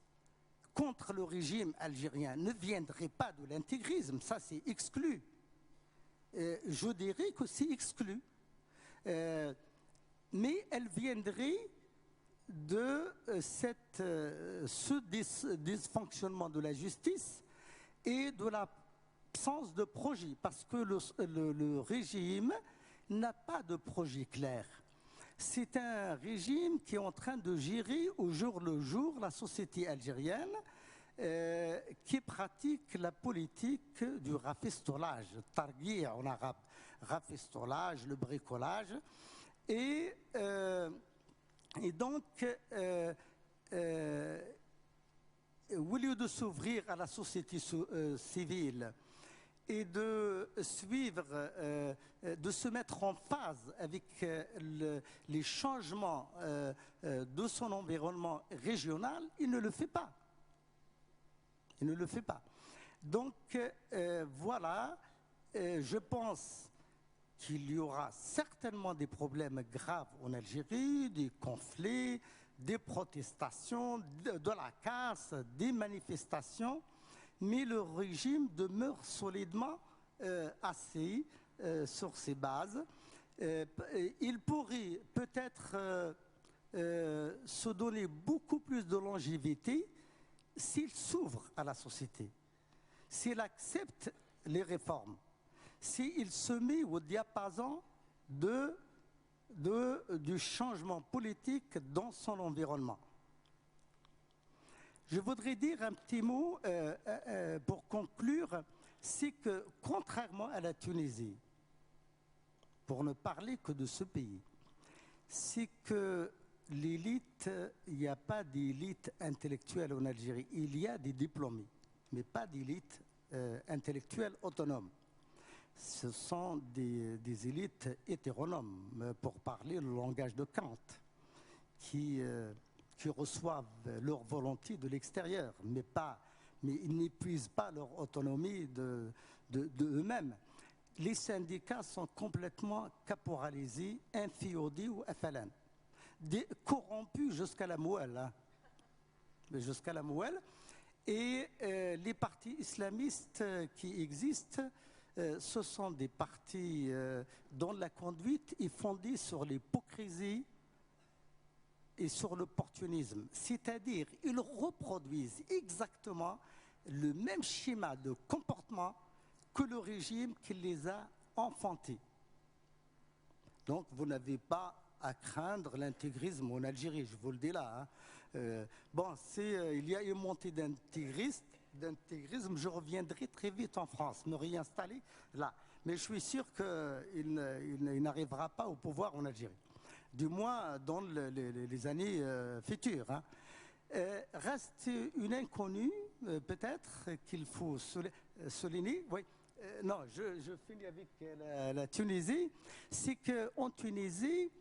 contre le régime algérien ne viendrait pas de l'intégrisme, ça c'est exclu. Je dirais que c'est exclu. Mais elle viendrait de ce dysfonctionnement de la justice et de l'absence de projet, parce que le régime n'a pas de projet clair. C'est un régime qui est en train de gérer au jour le jour la société algérienne, qui pratique la politique du rafistolage, targuir en arabe, rafistolage, le bricolage, et donc au lieu de s'ouvrir à la société civile et de suivre, de se mettre en phase avec les changements de son environnement régional, il ne le fait pas. Il ne le fait pas. Donc voilà, je pense qu'il y aura certainement des problèmes graves en Algérie, des conflits, des protestations, de la casse, des manifestations, mais le régime demeure solidement assis sur ses bases. Il pourrait peut-être se donner beaucoup plus de longévité s'il s'ouvre à la société, s'il accepte les réformes, s'il se met au diapason du changement politique dans son environnement. Je voudrais dire un petit mot pour conclure, c'est que contrairement à la Tunisie, pour ne parler que de ce pays, c'est que l'élite, il n'y a pas d'élite intellectuelle en Algérie. Il y a des diplômés, mais pas d'élite intellectuelle autonome. Ce sont des élites hétéronomes, pour parler le langage de Kant, qui reçoivent leur volonté de l'extérieur, mais ils n'épuisent pas leur autonomie de eux-mêmes. Les syndicats sont complètement caporalisés, inféodés ou FLN, corrompus jusqu'à la moelle. Hein. Jusqu'à la moelle. Et les partis islamistes qui existent, ce sont des partis dont la conduite est fondée sur l'hypocrisie et sur l'opportunisme. C'est-à-dire, ils reproduisent exactement le même schéma de comportement que le régime qui les a enfantés. Donc, vous n'avez pas à craindre l'intégrisme en Algérie, je vous le dis là. Hein. Il y a une montée d'intégrisme, je reviendrai très vite en France, me réinstaller là. Mais je suis sûr qu'il n'arrivera pas au pouvoir en Algérie, du moins dans les années futures. Hein. Reste une inconnue, peut-être, qu'il faut souligner. Oui. Non, je finis avec la Tunisie. C'est qu'en Tunisie,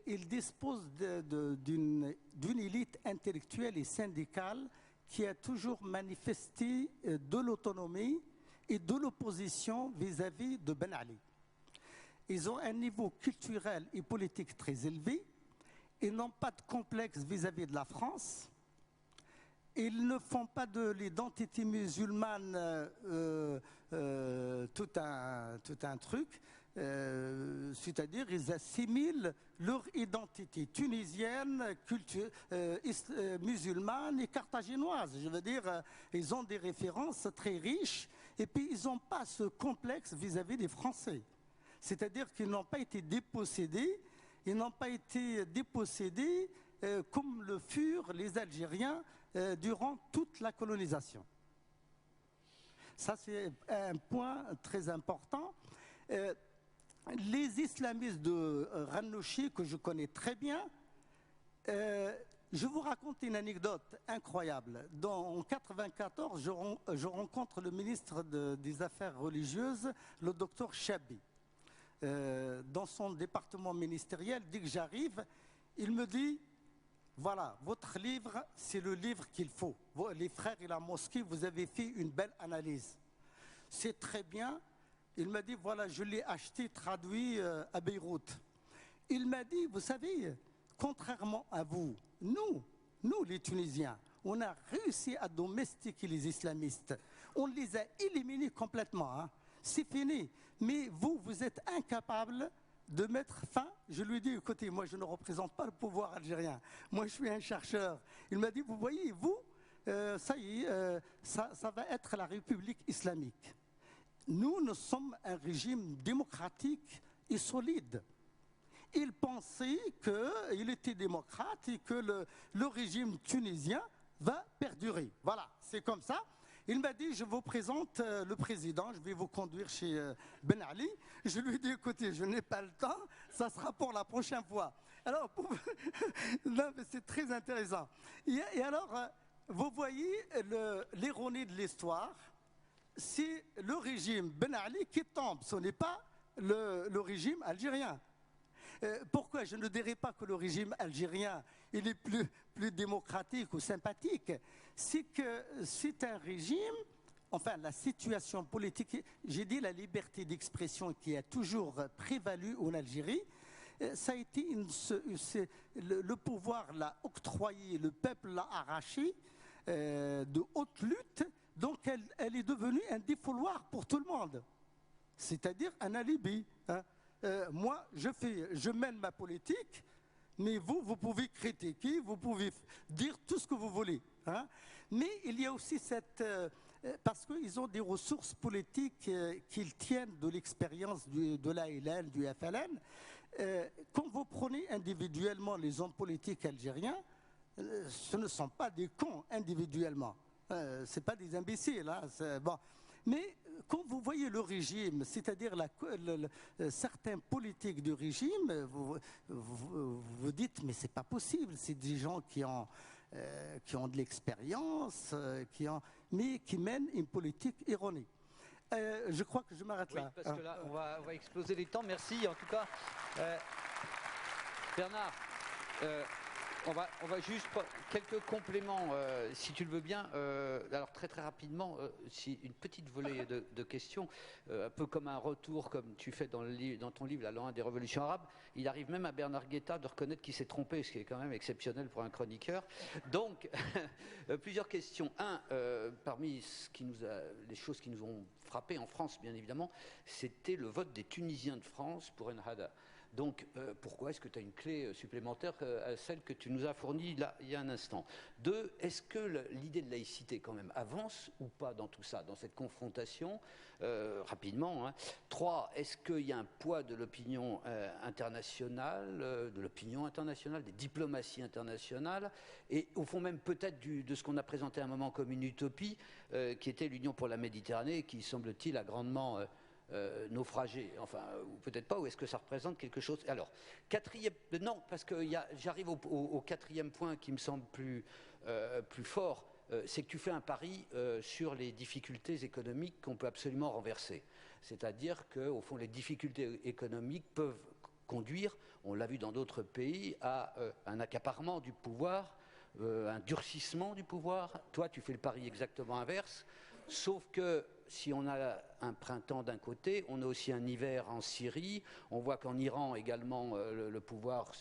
il dispose d'une élite intellectuelle et syndicale qui a toujours manifesté de l'autonomie et de l'opposition vis-à-vis de Ben Ali. Ils ont un niveau culturel et politique très élevé. Ils n'ont pas de complexe vis-à-vis de la France. Ils ne font pas de l'identité musulmane tout un truc. C'est-à-dire ils assimilent leur identité tunisienne, musulmane et carthaginoise. Je veux dire, ils ont des références très riches et puis ils n'ont pas ce complexe vis-à-vis des Français. C'est-à-dire qu'ils n'ont pas été dépossédés, comme le furent les Algériens durant toute la colonisation. Ça, c'est un point très important. Les islamistes de Ranouchi, que je connais très bien, je vous raconte une anecdote incroyable. En 1994, je rencontre le ministre des Affaires religieuses, le docteur Chabi. Dans son département ministériel, dès que j'arrive, il me dit: voilà, votre livre, c'est le livre qu'il faut. Les frères et la mosquée, vous avez fait une belle analyse. C'est très bien. Il m'a dit, voilà, je l'ai acheté, traduit à Beyrouth. Il m'a dit, vous savez, contrairement à vous, nous les Tunisiens, on a réussi à domestiquer les islamistes. On les a éliminés complètement. Hein. C'est fini. Mais vous êtes incapables de mettre fin. Je lui ai dit, écoutez, moi je ne représente pas le pouvoir algérien. Moi je suis un chercheur. Il m'a dit, vous voyez, ça y est, ça va être la République islamique. Nous sommes un régime démocratique et solide. Il pensait qu'il était démocrate et que le régime tunisien va perdurer. Voilà, c'est comme ça. Il m'a dit, je vous présente le président, je vais vous conduire chez Ben Ali. Je lui ai dit, écoutez, je n'ai pas le temps, ça sera pour la prochaine fois. Alors, non, mais c'est très intéressant. Et alors, vous voyez l'ironie de l'histoire, c'est le régime Ben Ali qui tombe, ce n'est pas le régime algérien. Pourquoi je ne dirais pas que le régime algérien il est plus démocratique ou sympathique? C'est que c'est un régime, enfin la situation politique, j'ai dit la liberté d'expression qui a toujours prévalu en Algérie, ça a été le pouvoir l'a octroyé, le peuple l'a arraché de haute lutte, donc elle est devenue un défouloir pour tout le monde, c'est-à-dire un alibi. Hein. Moi, je mène ma politique, mais vous pouvez critiquer, vous pouvez dire tout ce que vous voulez. Hein. Mais il y a aussi parce qu'ils ont des ressources politiques qu'ils tiennent de l'expérience de l'ALN, du FLN. Quand vous prenez individuellement les hommes politiques algériens, ce ne sont pas des cons individuellement. Ce ne sont pas des imbéciles. Hein, bon. Mais quand vous voyez le régime, c'est-à-dire certains politiques du régime, vous dites mais c'est pas possible, c'est des gens qui ont de l'expérience, mais qui mènent une politique erronée. Je crois que je m'arrête là. Oui, parce que là, on va exploser les temps. Merci en tout cas. Bernard, on va juste quelques compléments, si tu le veux bien. Alors très rapidement, une petite volée de questions, un peu comme un retour, comme tu fais dans ton livre, La Loi des révolutions arabes. Il arrive même à Bernard Guetta de reconnaître qu'il s'est trompé, ce qui est quand même exceptionnel pour un chroniqueur. Donc, plusieurs questions. Parmi les choses qui nous ont frappé en France, bien évidemment, c'était le vote des Tunisiens de France pour Ennahda. Donc, pourquoi est-ce que tu as une clé supplémentaire à celle que tu nous as fournie là, il y a un instant? 2, est-ce que l'idée de laïcité, quand même, avance ou pas dans tout ça, dans cette confrontation, rapidement, hein. 3, est-ce qu'il y a un poids de l'opinion internationale, des diplomaties internationales, et au fond même peut-être de ce qu'on a présenté à un moment comme une utopie, qui était l'Union pour la Méditerranée, qui, semble-t-il, a grandement... naufragé, enfin, ou peut-être pas, ou est-ce que ça représente quelque chose? Alors, non, parce que j'arrive au quatrième point qui me semble plus fort, c'est que tu fais un pari sur les difficultés économiques qu'on peut absolument renverser. C'est-à-dire qu'au fond, les difficultés économiques peuvent conduire, on l'a vu dans d'autres pays, à un accaparement du pouvoir, un durcissement du pouvoir. Toi, tu fais le pari exactement inverse, sauf que si on a un printemps d'un côté, on a aussi un hiver en Syrie. On voit qu'en Iran également, le pouvoir,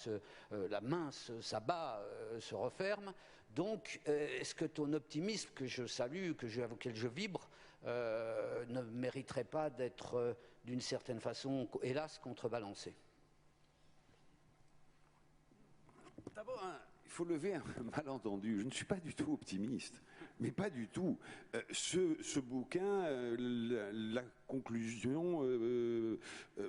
la main s'abat, se referme. Donc, est-ce que ton optimisme, que je salue, avec lequel je vibre, ne mériterait pas d'être, d'une certaine façon, hélas, contrebalancé? D'abord, il faut lever un malentendu. Je ne suis pas du tout optimiste. Mais pas du tout. Ce bouquin, la conclusion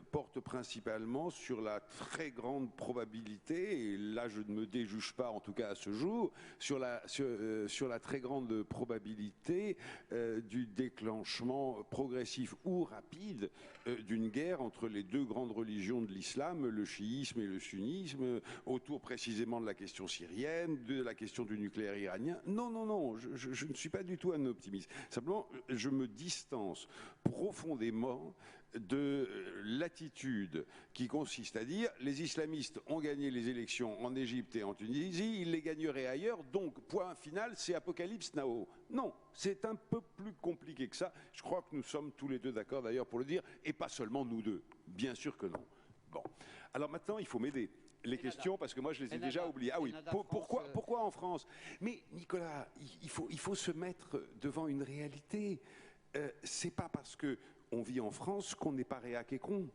porte principalement sur la très grande probabilité, et là je ne me déjuge pas en tout cas à ce jour, sur la très grande probabilité du déclenchement progressif ou rapide d'une guerre entre les deux grandes religions de l'islam, le chiisme et le sunnisme, autour précisément de la question syrienne, de la question du nucléaire iranien. Non, je ne suis pas du tout un optimiste. Simplement, je me distance profondément de l'attitude qui consiste à dire les islamistes ont gagné les élections en Égypte et en Tunisie, ils les gagneraient ailleurs, donc point final, c'est apocalypse now. Non, c'est un peu plus compliqué que ça. Je crois que nous sommes tous les deux d'accord d'ailleurs pour le dire, et pas seulement nous deux. Bien sûr que non. Bon, alors maintenant il faut m'aider. Les questions, parce que moi je les ai déjà oubliées. Ah oui, pourquoi en France? Mais Nicolas, il faut se mettre devant une réalité. C'est pas parce que on vit en France qu'on n'est pas réac et con.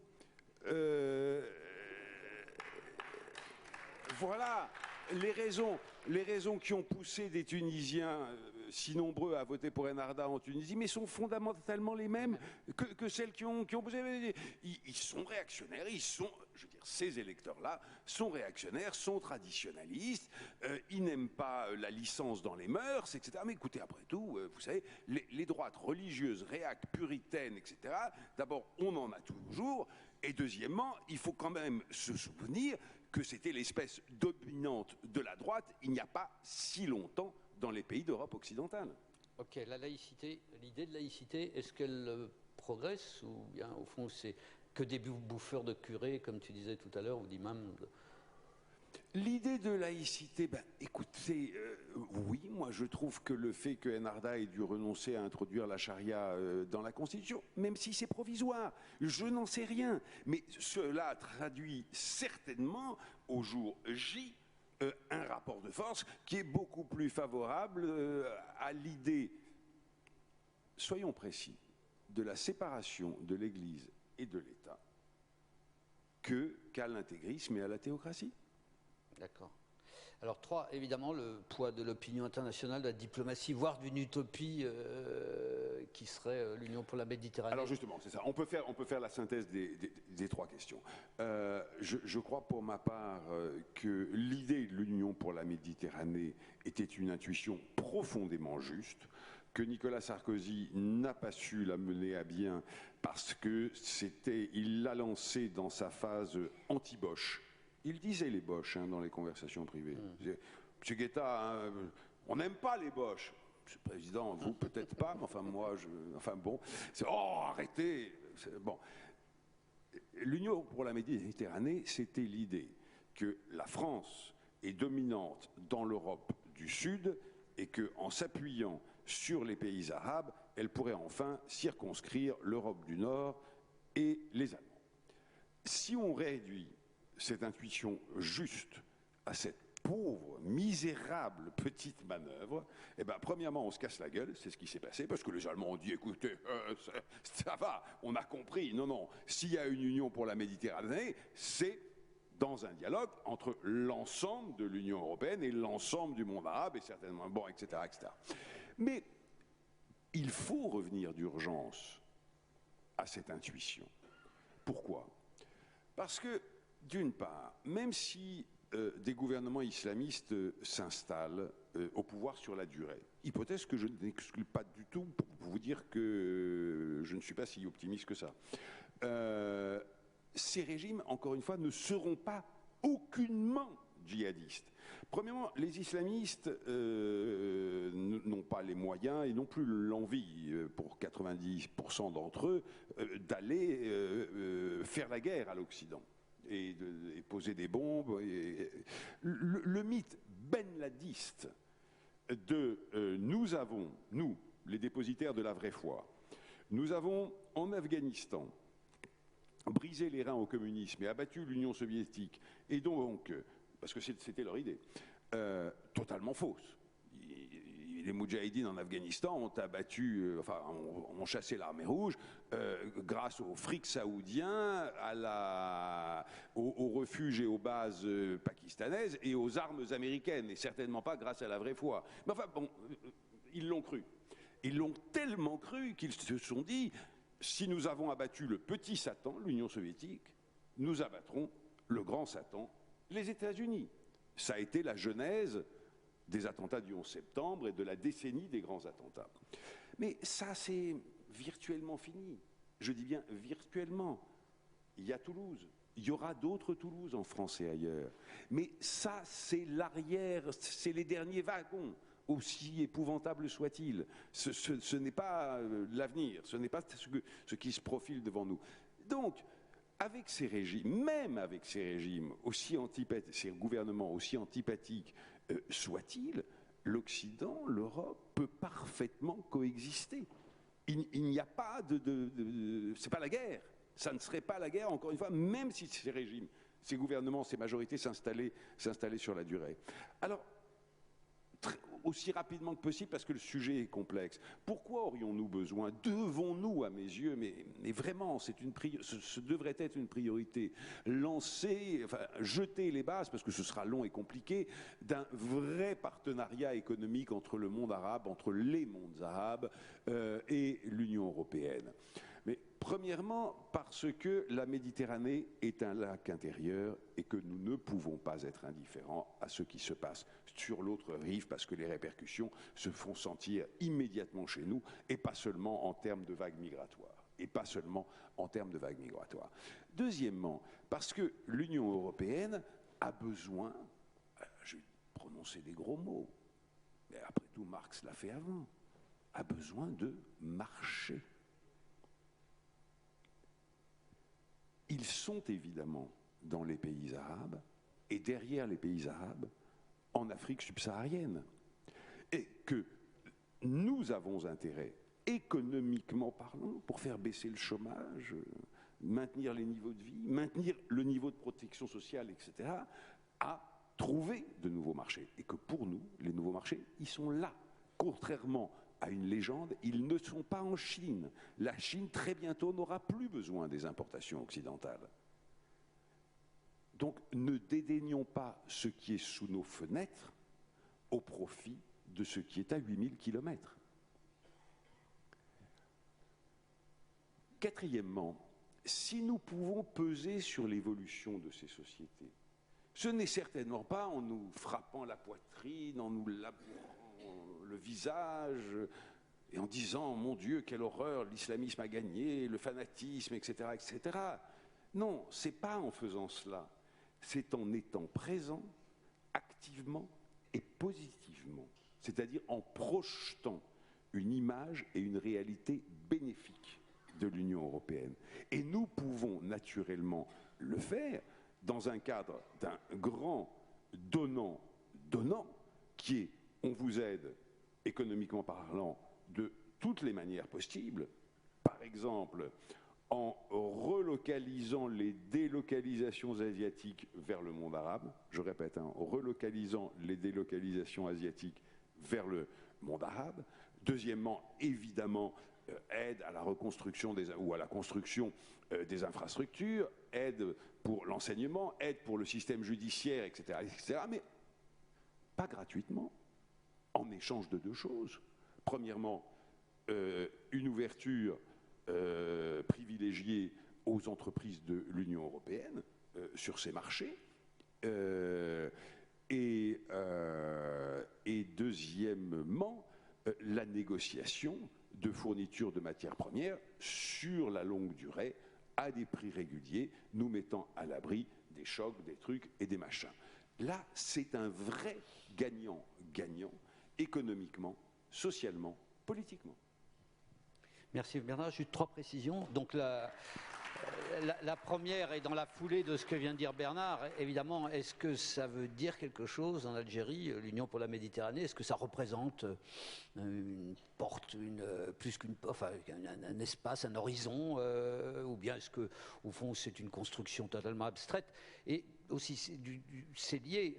Voilà les raisons qui ont poussé des Tunisiens si nombreux à voter pour Ennahda en Tunisie, mais sont fondamentalement les mêmes que celles qui ont poussé. Ils sont réactionnaires, je veux dire, ces électeurs-là sont réactionnaires, sont traditionnalistes, ils n'aiment pas la licence dans les mœurs, etc. Mais écoutez, après tout, vous savez, les droites religieuses, réac, puritaines, etc., d'abord, on en a toujours, et deuxièmement, il faut quand même se souvenir que c'était l'espèce dominante de la droite il n'y a pas si longtemps dans les pays d'Europe occidentale. Ok, la laïcité, l'idée de laïcité, est-ce qu'elle progresse ou bien au fond c'est que des bouffeurs de curés, comme tu disais tout à l'heure, ou d'imams? L'idée de laïcité, ben, écoutez, oui, moi je trouve que le fait que Enarda ait dû renoncer à introduire la charia dans la Constitution, même si c'est provisoire, je n'en sais rien, mais cela traduit certainement au jour J un rapport de force qui est beaucoup plus favorable à l'idée, soyons précis, de la séparation de l'Église et de l'État qu'à l'intégrisme et à la théocratie. D'accord. Alors 3, évidemment, le poids de l'opinion internationale, de la diplomatie, voire d'une utopie qui serait l'Union pour la Méditerranée. Alors justement, c'est ça. On peut faire la synthèse des 3 questions. Je crois pour ma part que l'idée de l'Union pour la Méditerranée était une intuition profondément juste, que Nicolas Sarkozy n'a pas su la mener à bien parce que il l'a lancée dans sa phase anti-Bosch. Il disait les Boches dans les conversations privées. Monsieur Guetta, on n'aime pas les Boches. Monsieur le Président, vous peut-être pas, mais enfin moi, enfin bon, oh arrêtez. Bon, l'Union pour la Méditerranée, c'était l'idée que la France est dominante dans l'Europe du Sud et qu'en s'appuyant sur les pays arabes, elle pourrait enfin circonscrire l'Europe du Nord et les Allemands. Si on réduit cette intuition juste à cette pauvre, misérable petite manœuvre, eh ben, premièrement, on se casse la gueule, c'est ce qui s'est passé, parce que les Allemands ont dit, écoutez, ça va, on a compris, non, s'il y a une union pour la Méditerranée, c'est dans un dialogue entre l'ensemble de l'Union européenne et l'ensemble du monde arabe, et certainement, bon, etc., etc. Mais il faut revenir d'urgence à cette intuition. Pourquoi ? Parce que, d'une part, même si des gouvernements islamistes s'installent au pouvoir sur la durée, hypothèse que je n'exclus pas du tout pour vous dire que je ne suis pas si optimiste que ça, ces régimes, encore une fois, ne seront pas aucunement djihadistes. Premièrement, les islamistes n'ont pas les moyens et non plus l'envie, pour 90% d'entre eux, d'aller faire la guerre à l'Occident et poser des bombes. Le mythe ben-ladiste de nous avons, nous, les dépositaires de la vraie foi, nous avons en Afghanistan brisé les reins au communisme et abattu l'Union soviétique, et donc, parce que c'était leur idée, totalement fausse. Les Moudjahidines en Afghanistan ont abattu, ont chassé l'armée rouge grâce aux frics saoudiens, aux refuges et aux bases pakistanaises et aux armes américaines, et certainement pas grâce à la vraie foi. Mais enfin, bon, ils l'ont cru. Ils l'ont tellement cru qu'ils se sont dit, si nous avons abattu le petit Satan, l'Union soviétique, nous abattrons le grand Satan, les États-Unis. Ça a été la genèse des attentats du 11 septembre et de la décennie des grands attentats. Mais ça, c'est virtuellement fini. Je dis bien virtuellement. Il y a Toulouse. Il y aura d'autres Toulouse en France et ailleurs. Mais ça, c'est l'arrière, c'est les derniers wagons, aussi épouvantables soient-ils. Ce n'est pas l'avenir, ce n'est pas ce qui se profile devant nous. Donc, avec ces régimes, même avec ces régimes aussi antipathiques, ces gouvernements aussi antipathiques soient-ils, l'Occident, l'Europe peut parfaitement coexister. Il n'y a pas c'est pas la guerre. Ça ne serait pas la guerre, encore une fois, même si ces régimes, ces gouvernements, ces majorités s'installaient sur la durée. Alors, aussi rapidement que possible, parce que le sujet est complexe. Pourquoi aurions-nous besoin, devons-nous, à mes yeux, mais vraiment, ce devrait être une priorité, jeter les bases, parce que ce sera long et compliqué, d'un vrai partenariat économique entre le monde arabe, entre les mondes arabes et l'Union européenne. Mais premièrement, parce que la Méditerranée est un lac intérieur et que nous ne pouvons pas être indifférents à ce qui se passe sur l'autre rive, parce que les répercussions se font sentir immédiatement chez nous, et pas seulement en termes de vagues migratoires. Deuxièmement, parce que l'Union européenne a besoin, je vais prononcer des gros mots, mais après tout Marx l'a fait avant, a besoin de marché. Ils sont évidemment dans les pays arabes et derrière les pays arabes en Afrique subsaharienne. Et que nous avons intérêt, économiquement parlant, pour faire baisser le chômage, maintenir les niveaux de vie, maintenir le niveau de protection sociale, etc., à trouver de nouveaux marchés. Et que pour nous, les nouveaux marchés, ils sont là. Contrairement à une légende, ils ne sont pas en Chine. La Chine, très bientôt, n'aura plus besoin des importations occidentales. Donc, ne dédaignons pas ce qui est sous nos fenêtres au profit de ce qui est à 8000 km. Quatrièmement, si nous pouvons peser sur l'évolution de ces sociétés, ce n'est certainement pas en nous frappant la poitrine, en nous labourant le visage et en disant « Mon Dieu, quelle horreur, l'islamisme a gagné, le fanatisme, etc. etc. » Non, ce n'est pas en faisant cela. C'est en étant présent, activement et positivement, c'est-à-dire en projetant une image et une réalité bénéfique de l'Union européenne. Et nous pouvons naturellement le faire dans un cadre d'un grand donnant-donnant qui est « on vous aide, économiquement parlant, de toutes les manières possibles », par exemple en relocalisant les délocalisations asiatiques vers le monde arabe, je répète, en relocalisant les délocalisations asiatiques vers le monde arabe. Deuxièmement, évidemment, aide à la reconstruction ou à la construction des infrastructures, aide pour l'enseignement, aide pour le système judiciaire, etc., etc., mais pas gratuitement, en échange de deux choses. Premièrement, une ouverture privilégiée aux entreprises de l'Union européenne sur ces marchés, et deuxièmement, la négociation de fourniture de matières premières sur la longue durée à des prix réguliers, nous mettant à l'abri des chocs, des trucs et des machins. Là, c'est un vrai gagnant-gagnant, économiquement, socialement, politiquement. Merci Bernard. Juste 3 précisions. Donc la première est dans la foulée de ce que vient de dire Bernard. Évidemment, est-ce que ça veut dire quelque chose en Algérie, l'Union pour la Méditerranée? Est-ce que ça représente une porte, plus qu'une, enfin, un espace, un horizon, ou bien est-ce que, au fond, c'est une construction totalement abstraite? Et aussi, c'est lié.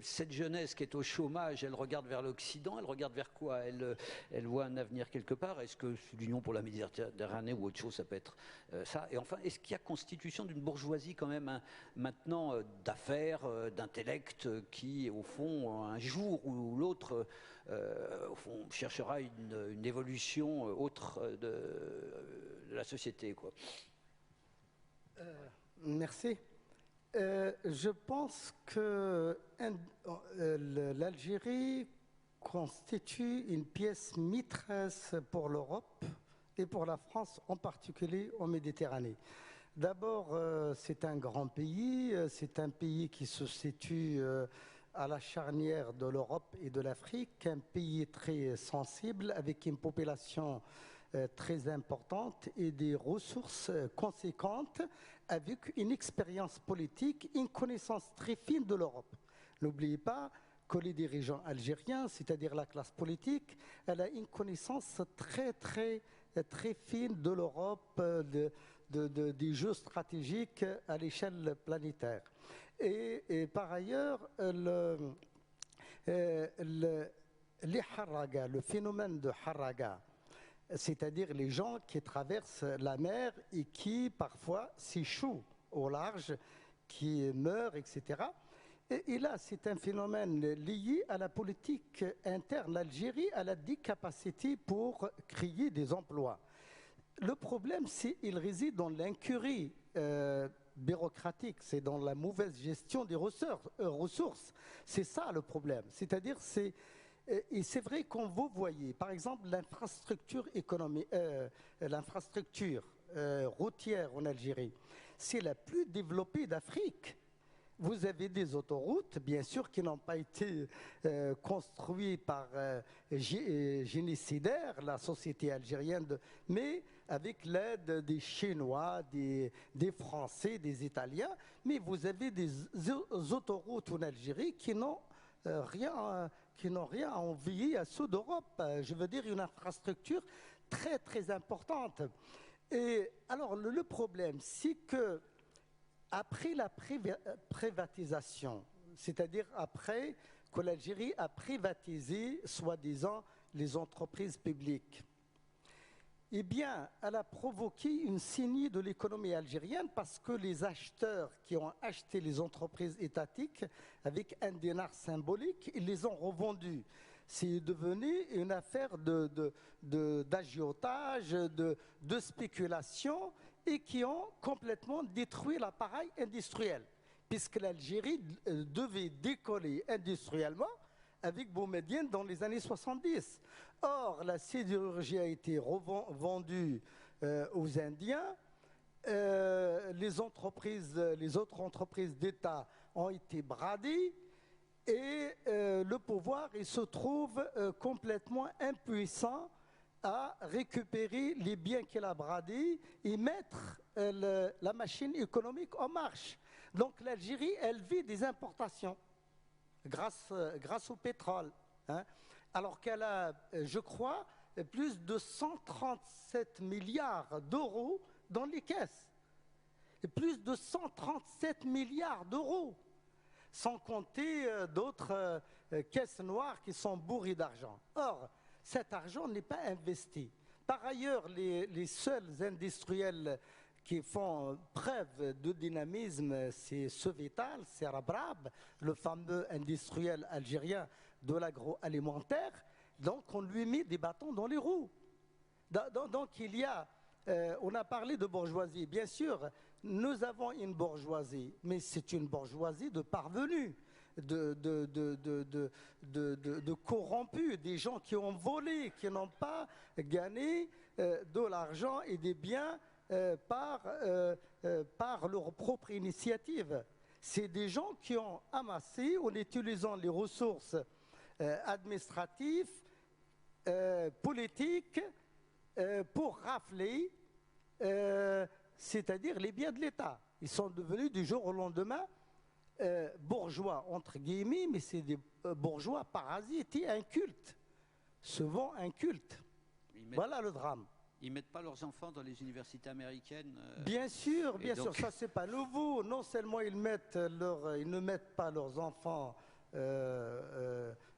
Cette jeunesse qui est au chômage, elle regarde vers l'Occident, elle regarde vers quoi? Elle voit un avenir quelque part. Est-ce que l'Union pour la Méditerranée ou autre chose, ça peut être ça? Et enfin, est-ce qu'il y a constitution d'une bourgeoisie quand même maintenant d'affaires, d'intellect, qui, au fond, un jour ou l'autre, au fond, cherchera une évolution autre de la société, quoi. Merci. Je pense que l'Algérie constitue une pièce maîtresse pour l'Europe et pour la France, en particulier en Méditerranée. D'abord, c'est un grand pays, c'est un pays qui se situe à la charnière de l'Europe et de l'Afrique, un pays très sensible avec une population très importante et des ressources conséquentes, avec une expérience politique, une connaissance très fine de l'Europe. N'oubliez pas que les dirigeants algériens, c'est-à-dire la classe politique, elle a une connaissance très fine de l'Europe, des jeux stratégiques à l'échelle planétaire. Et par ailleurs, les Harraga, le phénomène de Harraga, c'est-à-dire les gens qui traversent la mer et qui parfois s'échouent au large, qui meurent, etc. Et là, c'est un phénomène lié à la politique interne. L'Algérie a la capacité pour créer des emplois. Le problème, c'est qu'il réside dans l'incurie bureaucratique, c'est dans la mauvaise gestion des ressources. C'est ça le problème. C'est-à-dire, et c'est vrai quand vous voyez, par exemple, l'infrastructure économique, l'infrastructure routière en Algérie, c'est la plus développée d'Afrique. vous avez des autoroutes, bien sûr, qui n'ont pas été construites par Génie Sider, la société algérienne, mais avec l'aide des Chinois, des Français, des Italiens. Mais vous avez des autoroutes en Algérie qui n'ont rien à envier à ceux d'Europe. Je veux dire, une infrastructure très, très importante. Et alors, le problème, c'est que après la privatisation, c'est-à-dire après que l'Algérie a privatisé, soi-disant, les entreprises publiques, eh bien, elle a provoqué une saignée de l'économie algérienne parce que les acheteurs qui ont acheté les entreprises étatiques avec un dinar symbolique, ils les ont revendues. C'est devenu une affaire d'agiotage, de spéculation, et qui ont complètement détruit l'appareil industriel, puisque l'Algérie devait décoller industriellement avec Boumedienne dans les années 70. Or, la sidérurgie a été revendue aux Indiens, les autres entreprises d'État ont été bradées, et le pouvoir il se trouve complètement impuissant à récupérer les biens qu'il a bradés et mettre la machine économique en marche. Donc l'Algérie, elle vit des importations grâce au pétrole, hein, alors qu'elle a, je crois, plus de 137 milliards d'euros dans les caisses. Et plus de 137 milliards d'euros, sans compter d'autres caisses noires qui sont bourrées d'argent. Or, cet argent n'est pas investi. Par ailleurs, les seuls industriels qui font preuve de dynamisme, c'est Sovital, c'est Rabrab, le fameux industriel algérien de l'agroalimentaire. Donc, on lui met des bâtons dans les roues. Donc, il y a, on a parlé de bourgeoisie. Bien sûr, nous avons une bourgeoisie, mais c'est une bourgeoisie de parvenus, de corrompus, des gens qui ont volé, qui n'ont pas gagné de l'argent et des biens par leur propre initiative. C'est des gens qui ont amassé, en utilisant les ressources administratives, politiques, pour rafler, c'est-à-dire les biens de l'État. Ils sont devenus du jour au lendemain bourgeois, entre guillemets, mais c'est des bourgeois parasites et incultes, souvent incultes. Voilà le drame. Ils ne mettent pas leurs enfants dans les universités américaines Bien sûr, donc... ça c'est pas nouveau. Non seulement ils ne mettent pas leurs enfants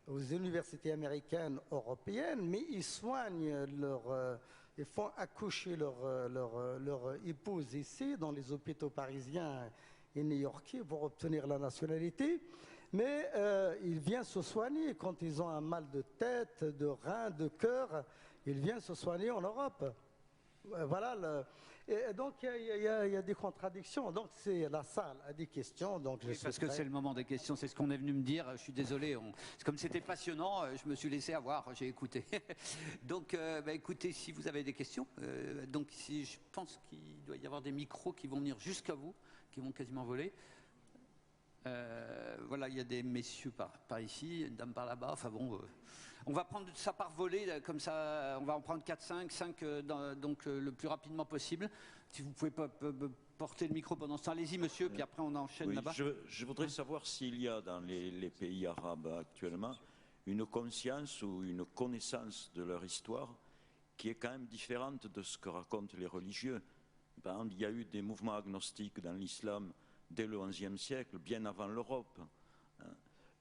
aux universités américaines, européennes, mais ils soignent ils font accoucher leur épouse ici, dans les hôpitaux parisiens et new-yorkais, pour obtenir la nationalité. Mais ils viennent se soigner quand ils ont un mal de tête, de rein, de cœur. Ils viennent se soigner en Europe. Voilà. Et donc il y a des contradictions. Donc c'est la salle a des questions. Donc oui, parce que c'est le moment des questions. C'est ce qu'on est venu me dire. Je suis désolé. Comme c'était passionnant, je me suis laissé avoir. J'ai écouté. Donc écoutez, si vous avez des questions, je pense qu'il doit y avoir des micros qui vont venir jusqu'à vous, qui vont quasiment voler. Voilà, il y a des messieurs par ici, une dame par là-bas. Enfin bon, on va prendre ça par volée, comme ça, on va en prendre 4, 5 donc le plus rapidement possible. Si vous pouvez porter le micro pendant ce temps, allez-y monsieur, puis après on enchaîne là-bas. Je voudrais savoir s'il y a dans les pays arabes actuellement une conscience ou une connaissance de leur histoire qui est quand même différente de ce que racontent les religieux. Par exemple, il y a eu des mouvements agnostiques dans l'islam dès le XIe siècle, bien avant l'Europe.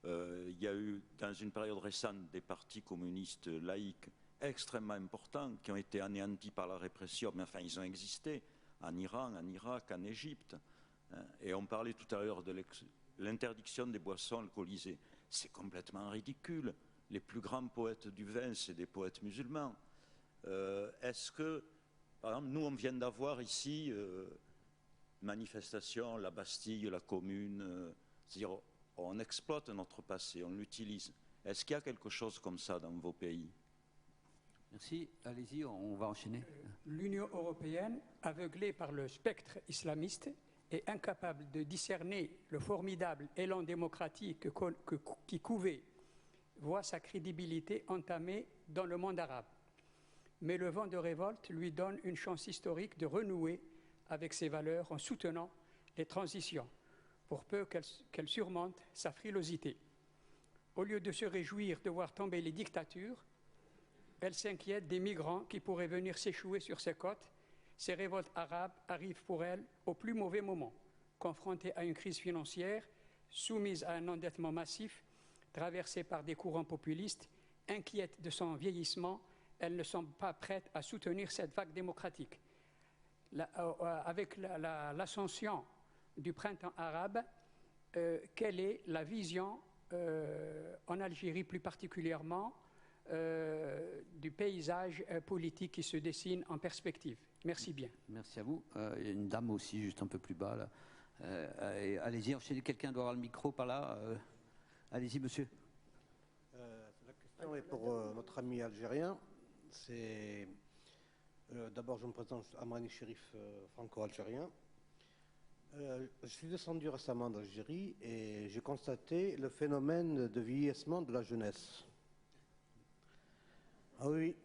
Il y a eu, dans une période récente, des partis communistes laïcs extrêmement importants qui ont été anéantis par la répression, mais enfin, ils ont existé en Iran, en Irak, en Égypte. Et on parlait tout à l'heure de l'interdiction des boissons alcoolisées. C'est complètement ridicule. Les plus grands poètes du vin, c'est des poètes musulmans. Est-ce que, par exemple, nous, on vient d'avoir ici manifestation, la Bastille, la Commune, c'est-à-dire on exploite notre passé, on l'utilise. Est-ce qu'il y a quelque chose comme ça dans vos pays? Merci, allez-y, on va enchaîner. L'Union européenne, aveuglée par le spectre islamiste, et incapable de discerner le formidable élan démocratique qui couvait, voit sa crédibilité entamée dans le monde arabe. Mais le vent de révolte lui donne une chance historique de renouer avec ses valeurs en soutenant les transitions, pour peu qu'elle surmonte sa frilosité. Au lieu de se réjouir de voir tomber les dictatures, elle s'inquiète des migrants qui pourraient venir s'échouer sur ses côtes. Ces révoltes arabes arrivent pour elle au plus mauvais moment, confrontée à une crise financière, soumise à un endettement massif, traversée par des courants populistes, inquiète de son vieillissement, elle ne semble pas prête à soutenir cette vague démocratique. Avec l'ascension du printemps arabe, quelle est la vision en Algérie plus particulièrement du paysage politique qui se dessine en perspective? Merci bien. Merci à vous. Il y a une dame aussi juste un peu plus bas là. Allez-y, enchaînez, quelqu'un doit avoir le micro par là. Allez-y, monsieur. La question est pour notre ami algérien. D'abord, je me présente, Amrani Chérif, franco-algérien. Je suis descendu récemment d'Algérie et j'ai constaté le phénomène de vieillissement de la jeunesse. Ah oui,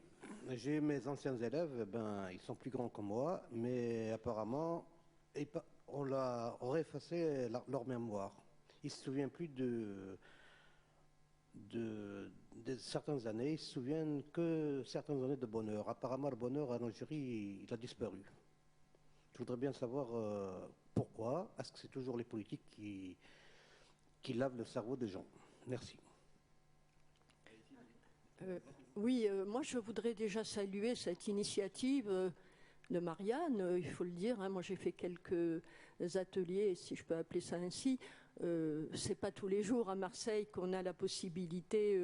j'ai mes anciens élèves, ils sont plus grands que moi, mais apparemment, on aurait effacé leur mémoire. Ils ne se souviennent plus de certaines années, ils se souviennent que certaines années de bonheur. Apparemment, le bonheur en Algérie, il a disparu. Je voudrais bien savoir pourquoi. Est-ce que c'est toujours les politiques qui lavent le cerveau des gens? Merci. Oui, moi je voudrais déjà saluer cette initiative de Marianne, il faut le dire. Moi j'ai fait quelques ateliers, si je peux appeler ça ainsi. C'est pas tous les jours à Marseille qu'on a la possibilité,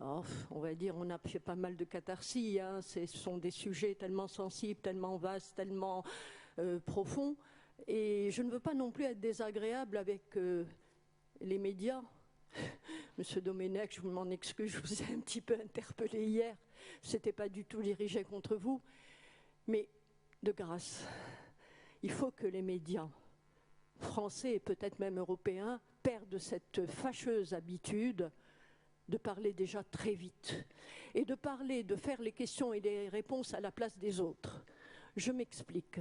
on va dire, on a fait pas mal de catharsis. Ce sont des sujets tellement sensibles, tellement vastes, tellement profonds. Et je ne veux pas non plus être désagréable avec les médias. Monsieur Domenech, je m'en excuse, je vous ai un petit peu interpellé hier. C'était pas du tout dirigé contre vous. Mais de grâce, il faut que les médias français et peut-être même européens perdent cette fâcheuse habitude de parler déjà très vite et de faire les questions et les réponses à la place des autres. Je m'explique.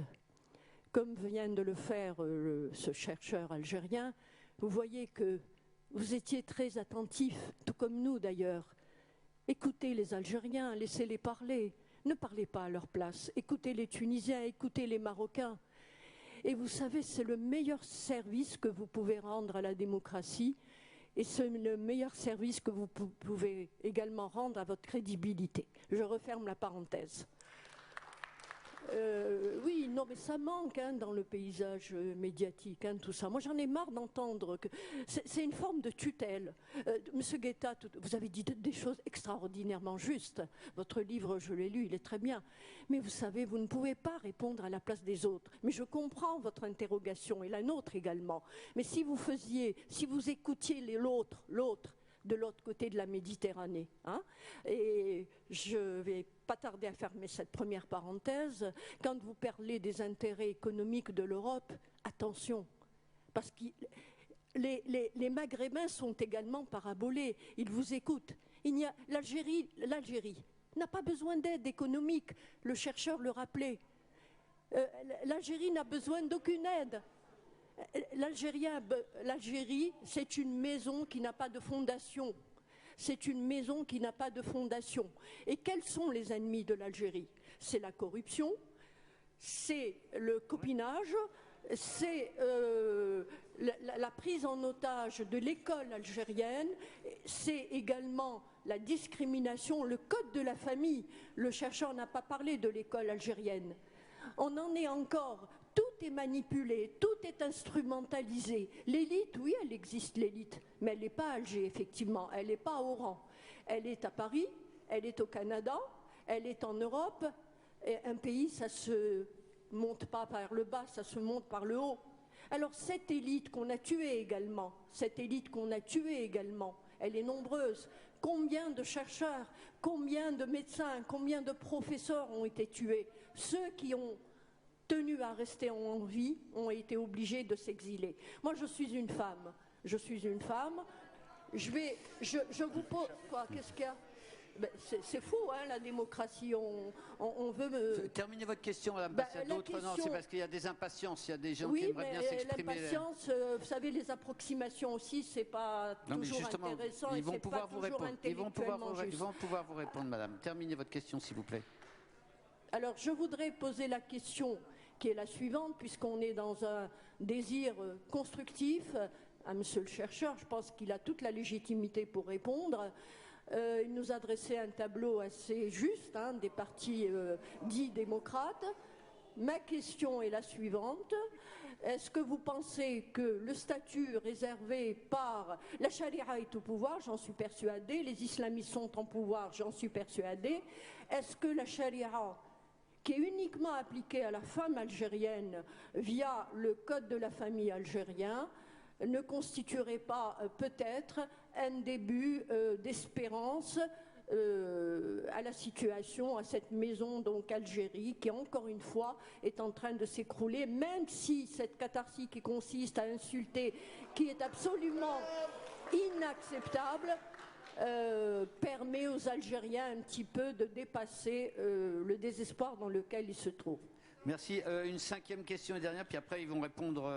Comme vient de le faire ce chercheur algérien, vous voyez que vous étiez très attentifs, tout comme nous d'ailleurs. Écoutez les Algériens, laissez-les parler. Ne parlez pas à leur place. Écoutez les Tunisiens, écoutez les Marocains. Et vous savez, c'est le meilleur service que vous pouvez rendre à la démocratie et c'est le meilleur service que vous pouvez également rendre à votre crédibilité. Je referme la parenthèse. Oui, non, mais ça manque dans le paysage médiatique, tout ça. Moi, j'en ai marre d'entendre que c'est une forme de tutelle. Monsieur Guetta, vous avez dit des choses extraordinairement justes. Votre livre, je l'ai lu, il est très bien. Mais vous savez, vous ne pouvez pas répondre à la place des autres. Mais je comprends votre interrogation et la nôtre également. Mais si vous écoutiez l'autre, de l'autre côté de la Méditerranée. Et je ne vais pas tarder à fermer cette première parenthèse. Quand vous parlez des intérêts économiques de l'Europe, attention, parce que les Maghrébins sont également parabolés. Ils vous écoutent. L'Algérie n'a pas besoin d'aide économique. Le chercheur le rappelait. L'Algérie n'a besoin d'aucune aide. L'Algérie, c'est une maison qui n'a pas de fondation. C'est une maison qui n'a pas de fondation. Et quels sont les ennemis de l'Algérie? C'est la corruption, c'est le copinage, c'est la prise en otage de l'école algérienne, c'est également la discrimination, le code de la famille. Le chercheur n'a pas parlé de l'école algérienne. On en est encore... Tout est manipulé, tout est instrumentalisé. L'élite, oui, elle existe, l'élite, mais elle n'est pas à Alger, effectivement, elle n'est pas à Oran. Elle est à Paris, elle est au Canada, elle est en Europe. Et un pays, ça ne se monte pas par le bas, ça se monte par le haut. Alors cette élite qu'on a tuée également, elle est nombreuse. Combien de chercheurs, combien de médecins, combien de professeurs ont été tués? Ceux qui ont tenus à rester en vie ont été obligés de s'exiler. Moi, je suis une femme. Je suis une femme. Je vous pose... Quoi? Qu'est-ce qu'il y a? Ben, c'est fou, hein, la démocratie. On veut me... Terminez votre question, madame. Ben, Parce qu'il y a d'autres... Non, c'est parce qu'il y a des impatiences. Il y a des gens qui aimeraient bien s'exprimer. L'impatience, vous savez, les approximations aussi, c'est pas toujours intéressant. Ils vont pouvoir vous répondre. Ils vont pouvoir vous répondre, madame. Terminez votre question, s'il vous plaît. Alors, je voudrais poser la question qui est la suivante, puisqu'on est dans un désir constructif. À monsieur le chercheur, je pense qu'il a toute la légitimité pour répondre. Il nous a dressé un tableau assez juste, hein, des partis dits démocrates. Ma question est la suivante. Est-ce que vous pensez que le statut réservé par la charia est au pouvoir? J'en suis persuadée. Les islamistes sont en pouvoir? J'en suis persuadée. Est-ce que la charia, qui est uniquement appliquée à la femme algérienne via le code de la famille algérien, ne constituerait pas peut-être un début d'espérance à la situation, à cette maison donc Algérie, qui encore une fois est en train de s'écrouler, même si cette catharsis qui consiste à insulter, qui est absolument inacceptable, permet aux Algériens un petit peu de dépasser le désespoir dans lequel ils se trouvent. Merci. Une cinquième question et dernière, puis après ils vont répondre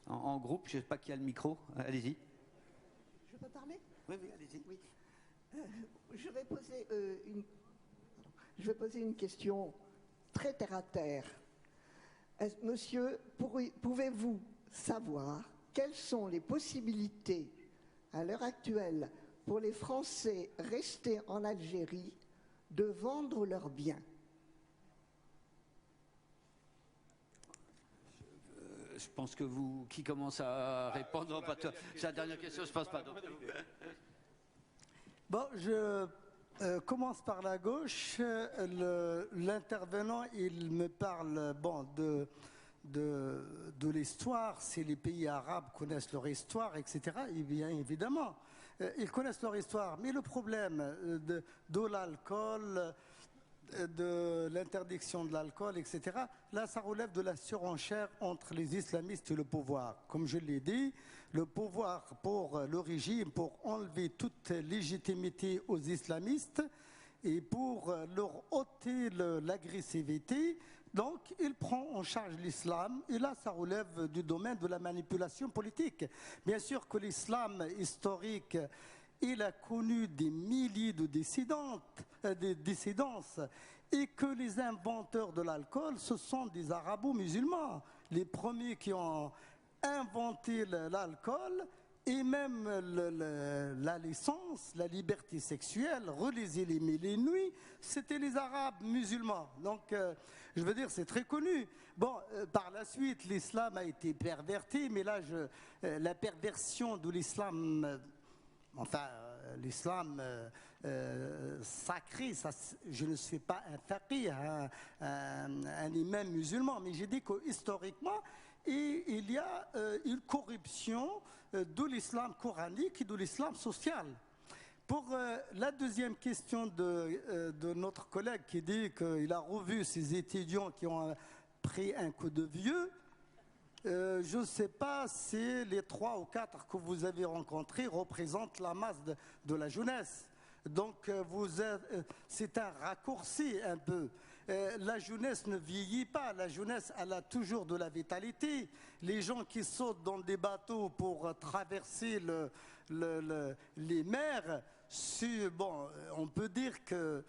en groupe. Je ne sais pas qui a le micro. Allez-y. Je peux parler? Oui, allez-y. Oui. Je vais poser une question très terre à terre. Monsieur, pouvez-vous savoir quelles sont les possibilités à l'heure actuelle pour les Français restés en Algérie de vendre leurs biens? Je pense que vous, qui commence à répondre, c'est la dernière question, je ne pense pas. Donc. Bon, je commence par la gauche. L'intervenant, il me parle de l'histoire, si les pays arabes connaissent leur histoire, etc. Et bien évidemment, ils connaissent leur histoire. Mais le problème de l'alcool, de l'interdiction de l'alcool, etc., là, ça relève de la surenchère entre les islamistes et le pouvoir. Comme je l'ai dit, le pouvoir pour le régime, pour enlever toute légitimité aux islamistes et pour leur ôter l'agressivité, donc il prend en charge l'islam, et là, ça relève du domaine de la manipulation politique. Bien sûr que l'islam historique, il a connu des milliers de dissidences, et que les inventeurs de l'alcool, ce sont des arabo-musulmans. Les premiers qui ont inventé l'alcool, et même la licence, la liberté sexuelle, reliser les mille et nuits, c'était les arabes musulmans. Donc, je veux dire, c'est très connu. Bon, par la suite, l'islam a été perverti, mais là, la perversion de l'islam... Enfin, l'islam sacré, ça, je ne suis pas un faqih, un imam musulman, mais j'ai dit que historiquement, il y a une corruption de l'islam coranique et de l'islam social. Pour la deuxième question de notre collègue qui dit qu'il a revu ses étudiants qui ont pris un coup de vieux, je ne sais pas si les 3 ou 4 que vous avez rencontrés représentent la masse de la jeunesse. Donc c'est un raccourci un peu. La jeunesse ne vieillit pas, la jeunesse elle a toujours de la vitalité. Les gens qui sautent dans des bateaux pour traverser les mers, bon, on peut dire que...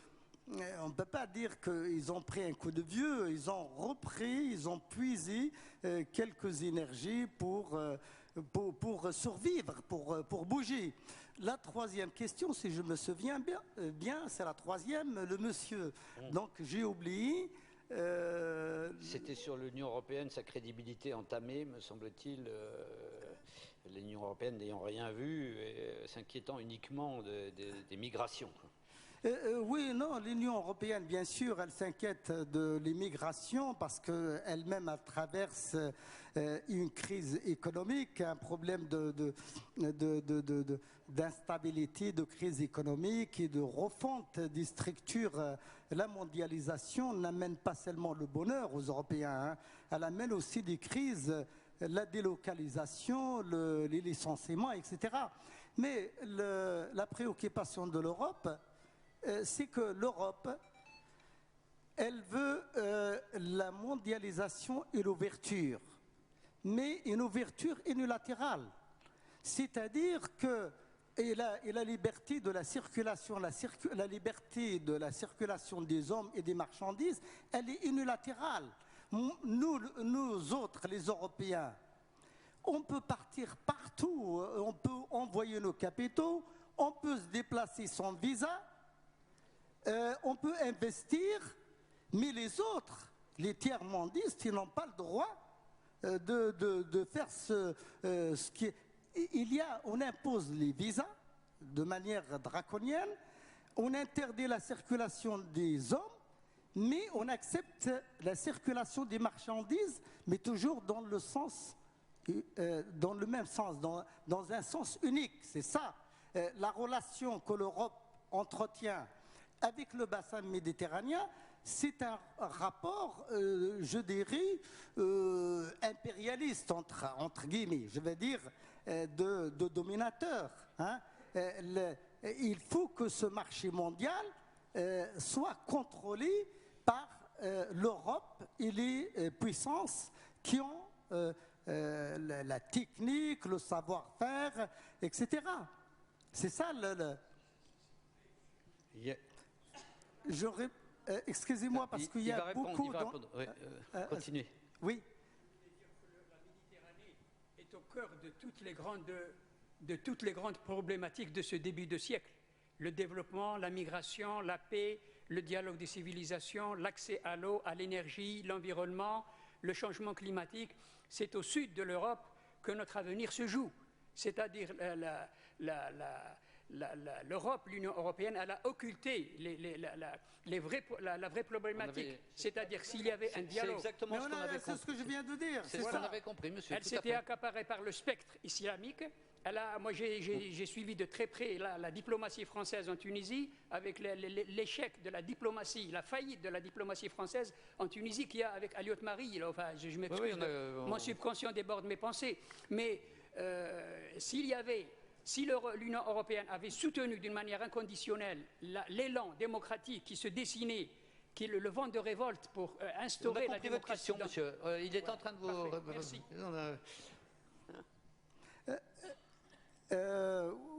On ne peut pas dire qu'ils ont pris un coup de vieux, ils ont repris, ils ont puisé quelques énergies pour survivre, pour bouger. La troisième question, si je me souviens bien, c'est la troisième, le monsieur. Donc j'ai oublié... C'était sur l'Union européenne, sa crédibilité entamée, me semble-t-il, l'Union européenne n'ayant rien vu, s'inquiétant uniquement des migrations. Oui, non, l'Union européenne, bien sûr, elle s'inquiète de l'immigration parce qu'elle-même, elle traverse une crise économique, un problème d'instabilité, de crise économique et de refonte des structures. La mondialisation n'amène pas seulement le bonheur aux Européens, hein, elle amène aussi des crises, la délocalisation, les licenciements, etc. Mais la préoccupation de l'Europe, c'est que l'Europe, elle veut la mondialisation et l'ouverture, mais une ouverture unilatérale. C'est-à-dire que et la liberté de la circulation, la liberté de la circulation des hommes et des marchandises, elle est unilatérale. Nous autres, les Européens, on peut partir partout, on peut envoyer nos capitaux, on peut se déplacer sans visa, on peut investir, mais les autres, les tiers-mondistes, ils n'ont pas le droit de faire ce qui est... On impose les visas de manière draconienne, on interdit la circulation des hommes, mais on accepte la circulation des marchandises, mais toujours dans le sens, dans le même sens, dans un sens unique. C'est ça, la relation que l'Europe entretient avec le bassin méditerranéen, c'est un rapport, je dirais, impérialiste, entre guillemets, je vais dire, de dominateur. Hein. Il faut que ce marché mondial soit contrôlé par l'Europe et les puissances qui ont la technique, le savoir-faire, etc. C'est ça excusez-moi, parce qu'il y a beaucoup... Continuez. Oui. La Méditerranée est au cœur de toutes les grandes problématiques de ce début de siècle. Le développement, la migration, la paix, le dialogue des civilisations, l'accès à l'eau, à l'énergie, l'environnement, le changement climatique. C'est au sud de l'Europe que notre avenir se joue. C'est-à-dire l'Europe, l'Union européenne, elle a occulté la vraie problématique. C'est-à-dire s'il y avait un dialogue... C'est exactement ce qu'on avait compris. C'est ce que je viens de dire. C'est ce qu'on avait compris, monsieur. Elle s'était accaparée par le spectre islamique. Moi, j'ai suivi de très près la diplomatie française en Tunisie, avec l'échec de la diplomatie, la faillite de la diplomatie française en Tunisie qu'il y a avec Aliot Marie. Enfin, je m'excuse, mon subconscient déborde mes pensées. Mais si l'Union européenne avait soutenu d'une manière inconditionnelle l'élan démocratique qui se dessinait, qui est le vent de révolte pour instaurer la démocratie... Monsieur. Il est en train de vous... Merci.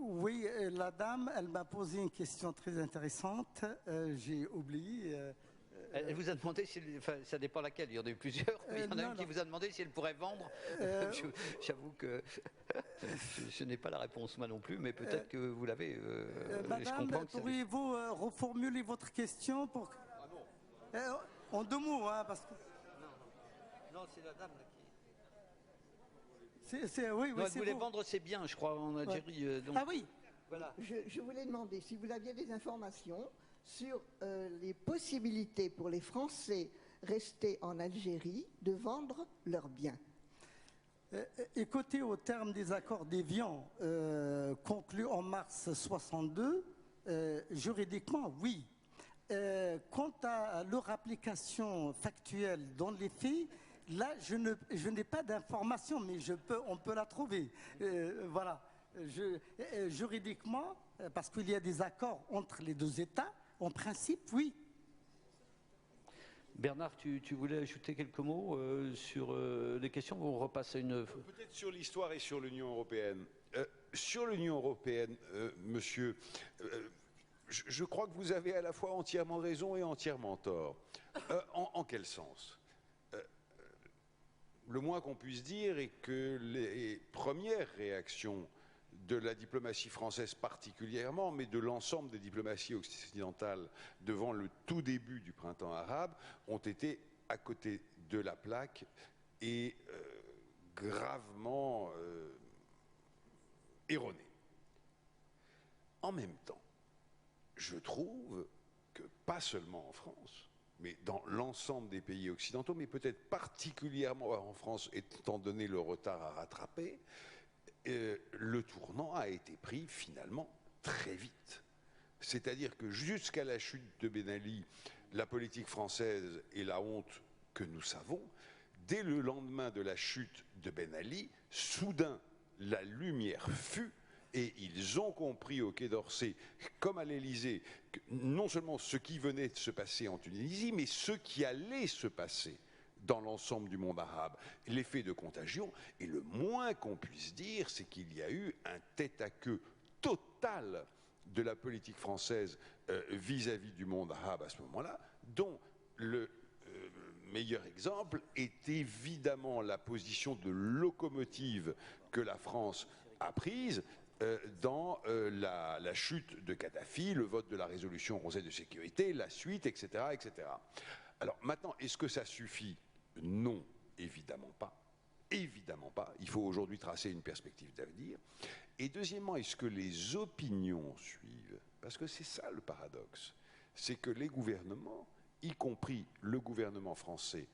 Oui, la dame, elle m'a posé une question très intéressante. J'ai oublié... Elle vous a demandé, ça dépend laquelle, il y en a eu plusieurs, mais il y en a une qui vous a demandé si elle pourrait vendre. J'avoue que je n'ai pas la réponse moi non plus, mais peut-être que vous l'avez. Madame, pourriez-vous reformuler votre question pour... en 2 mots, hein, parce que... Non, c'est la dame qui... Oui, elle voulait vendre ses biens, je crois, en Algérie. Donc... Ah oui. Voilà. Je voulais demander si vous aviez des informations sur les possibilités pour les Français restés en Algérie de vendre leurs biens. Écoutez, au terme des accords d'Évian conclus en mars 62, juridiquement, oui. Quant à leur application factuelle dans les faits, là, je n'ai pas d'information, mais on peut la trouver. Voilà. Juridiquement, parce qu'il y a des accords entre les 2 États, en principe, oui. Bernard, tu voulais ajouter quelques mots sur les questions où on repasse à une... Peut-être sur l'histoire et sur l'Union européenne. Sur l'Union européenne, monsieur, je crois que vous avez à la fois entièrement raison et entièrement tort. En quel sens ? Le moins qu'on puisse dire est que les premières réactions de la diplomatie française particulièrement, mais de l'ensemble des diplomaties occidentales devant le tout début du printemps arabe, ont été à côté de la plaque et gravement erronées. En même temps, je trouve que pas seulement en France, mais dans l'ensemble des pays occidentaux, mais peut-être particulièrement en France, étant donné le retard à rattraper, le tournant a été pris finalement très vite. C'est-à-dire que jusqu'à la chute de Ben Ali, la politique française est la honte que nous savons. Dès le lendemain de la chute de Ben Ali, soudain, la lumière fut, et ils ont compris au Quai d'Orsay, comme à l'Élysée, non seulement ce qui venait de se passer en Tunisie, mais ce qui allait se passer dans l'ensemble du monde arabe. L'effet de contagion, et le moins qu'on puisse dire, c'est qu'il y a eu un tête-à-queue total de la politique française vis-à-vis du monde arabe à ce moment-là, dont le meilleur exemple est évidemment la position de locomotive que la France a prise dans la chute de Kadhafi, le vote de la résolution Conseil de sécurité, la suite, etc., etc. Alors maintenant, est-ce que ça suffit? Non, évidemment pas. Évidemment pas. Il faut aujourd'hui tracer une perspective d'avenir. Et deuxièmement, est-ce que les opinions suivent? Parce que c'est ça le paradoxe. C'est que les gouvernements, y compris le gouvernement français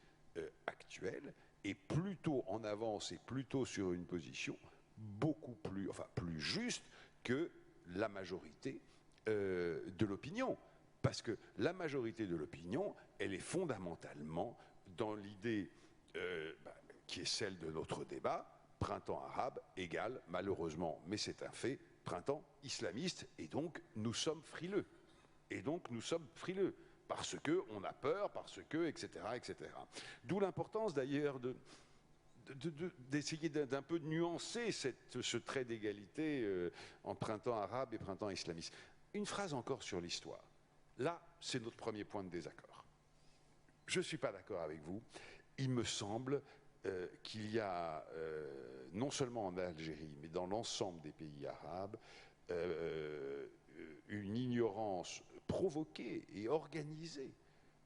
actuel, est plutôt en avance et plutôt sur une position beaucoup plus, enfin plus juste que la majorité de l'opinion. Parce que la majorité de l'opinion, elle est fondamentalement dans l'idée qui est celle de notre débat, printemps arabe égale, malheureusement, mais c'est un fait, printemps islamiste, et donc nous sommes frileux. Et donc nous sommes frileux, parce qu'on a peur, parce que, etc., etc. D'où l'importance d'ailleurs d'essayer d'un peu nuancer ce trait d'égalité en printemps arabe et printemps islamiste. Une phrase encore sur l'histoire. Là, c'est notre premier point de désaccord. Je ne suis pas d'accord avec vous. Il me semble qu'il y a, non seulement en Algérie, mais dans l'ensemble des pays arabes, une ignorance provoquée et organisée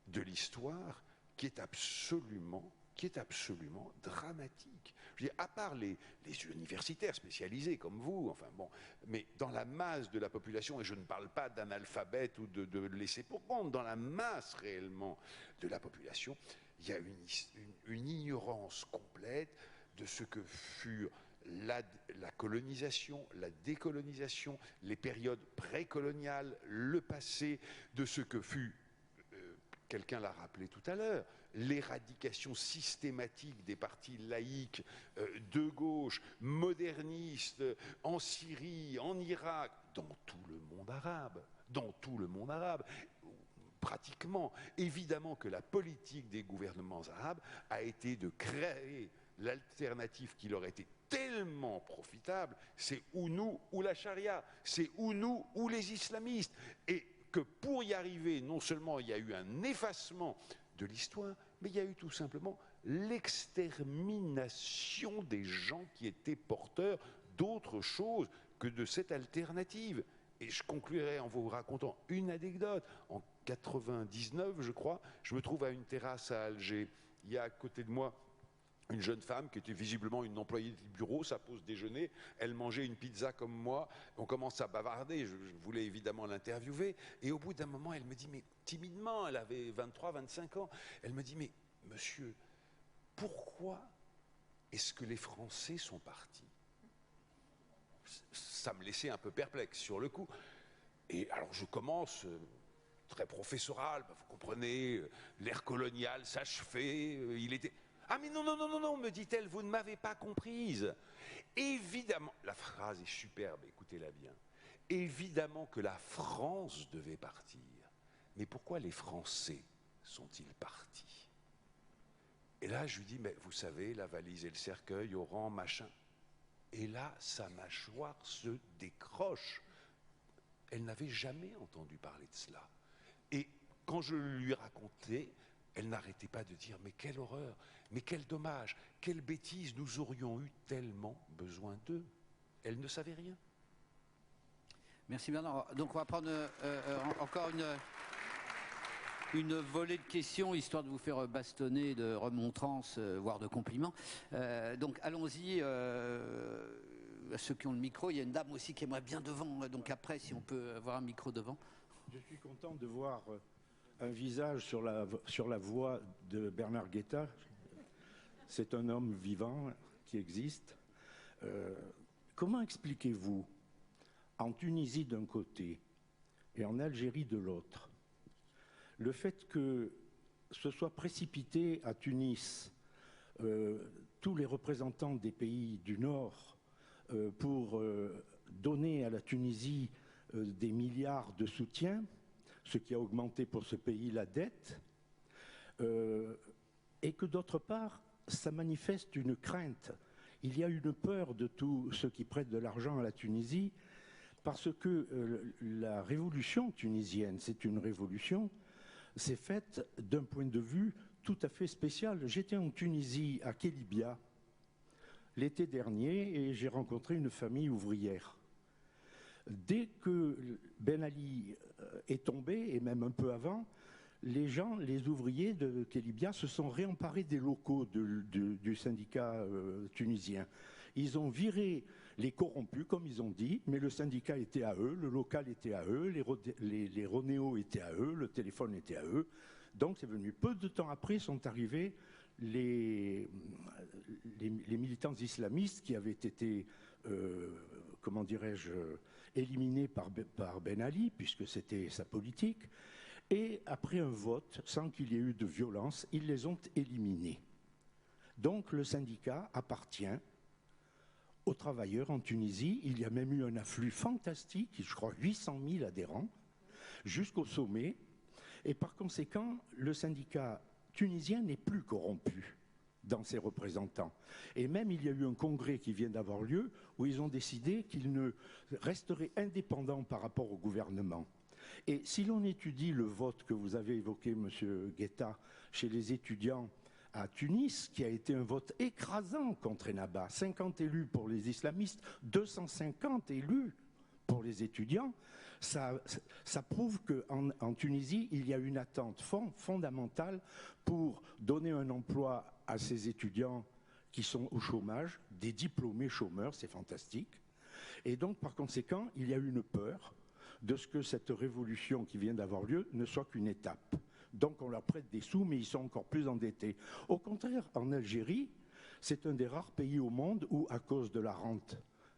de l'histoire qui est absolument dramatique. Je veux dire, à part les universitaires spécialisés comme vous, enfin bon, mais dans la masse de la population, et je ne parle pas d'analphabètes ou de laisser pour compte, dans la masse réellement de la population, il y a une ignorance complète de ce que furent la colonisation, la décolonisation, les périodes précoloniales, le passé, de ce que fut, quelqu'un l'a rappelé tout à l'heure, l'éradication systématique des partis laïques de gauche, modernistes, en Syrie, en Irak, dans tout le monde arabe, pratiquement. Évidemment que la politique des gouvernements arabes a été de créer l'alternative qui leur était tellement profitable, c'est ou nous ou la charia, c'est ou nous ou les islamistes. Et que pour y arriver, non seulement il y a eu un effacement de l'histoire, mais il y a eu tout simplement l'extermination des gens qui étaient porteurs d'autre chose que de cette alternative. Et je conclurai en vous racontant une anecdote. En 99, je crois, je me trouve à une terrasse à Alger. Il y a à côté de moi une jeune femme qui était visiblement une employée du bureau, sa pause déjeuner, elle mangeait une pizza comme moi, on commence à bavarder, je voulais évidemment l'interviewer, et au bout d'un moment, elle me dit, mais timidement, elle avait 23, 25 ans, elle me dit, mais monsieur, pourquoi est-ce que les Français sont partis? Ça me laissait un peu perplexe sur le coup. Et alors je commence... très professoral, vous comprenez, l'ère coloniale s'achevait, il était... Ah mais non, non, non, non, non, me dit-elle, vous ne m'avez pas comprise. Évidemment, la phrase est superbe, écoutez-la bien. Évidemment que la France devait partir. Mais pourquoi les Français sont-ils partis? Et là, je lui dis, mais vous savez, la valise et le cercueil au rang, machin. Et là, sa mâchoire se décroche. Elle n'avait jamais entendu parler de cela. Et quand je lui racontais, elle n'arrêtait pas de dire, mais quelle horreur, mais quel dommage, quelle bêtise, nous aurions eu tellement besoin d'eux. Elle ne savait rien. Merci Bernard. Donc on va prendre encore une volée de questions, histoire de vous faire bastonner de remontrances, voire de compliments. Donc allons-y, à ceux qui ont le micro. Il y a une dame aussi qui aimerait bien devant, donc après, si on peut avoir un micro devant. Je suis content de voir un visage sur la voix de Bernard Guetta. C'est un homme vivant qui existe. Comment expliquez-vous, en Tunisie d'un côté et en Algérie de l'autre, le fait que ce soit précipité à Tunis tous les représentants des pays du Nord pour donner à la Tunisie des milliards de soutien, ce qui a augmenté pour ce pays la dette, et que d'autre part, ça manifeste une crainte. Il y a une peur de tous ceux qui prêtent de l'argent à la Tunisie, parce que la révolution tunisienne, c'est une révolution, c'est faite d'un point de vue tout à fait spécial. J'étais en Tunisie, à Kelibia, l'été dernier, et j'ai rencontré une famille ouvrière. Dès que Ben Ali est tombé, et même un peu avant, les ouvriers de Kelibia se sont réemparés des locaux du syndicat tunisien. Ils ont viré les corrompus, comme ils ont dit, mais le syndicat était à eux, le local était à eux, les Ronéos étaient à eux, le téléphone était à eux. Donc c'est venu. Peu de temps après sont arrivés les militants islamistes qui avaient été, comment dirais-je, éliminés par Ben Ali, puisque c'était sa politique. Et après un vote, sans qu'il y ait eu de violence, ils les ont éliminés. Donc le syndicat appartient aux travailleurs en Tunisie. Il y a même eu un afflux fantastique, je crois 800 000 adhérents, jusqu'au sommet. Et par conséquent, le syndicat tunisien n'est plus corrompu dans ses représentants. Et même il y a eu un congrès qui vient d'avoir lieu où ils ont décidé qu'ils ne resteraient indépendants par rapport au gouvernement. Et si l'on étudie le vote que vous avez évoqué, M. Guetta, chez les étudiants à Tunis, qui a été un vote écrasant contre Ennahda, 50 élus pour les islamistes, 250 élus pour les étudiants, ça prouve qu'en Tunisie, il y a une attente fondamentale pour donner un emploi à ces étudiants qui sont au chômage, des diplômés chômeurs, c'est fantastique. Et donc, par conséquent, il y a une peur de ce que cette révolution qui vient d'avoir lieu ne soit qu'une étape. Donc on leur prête des sous, mais ils sont encore plus endettés. Au contraire, en Algérie, c'est un des rares pays au monde où, à cause de la rente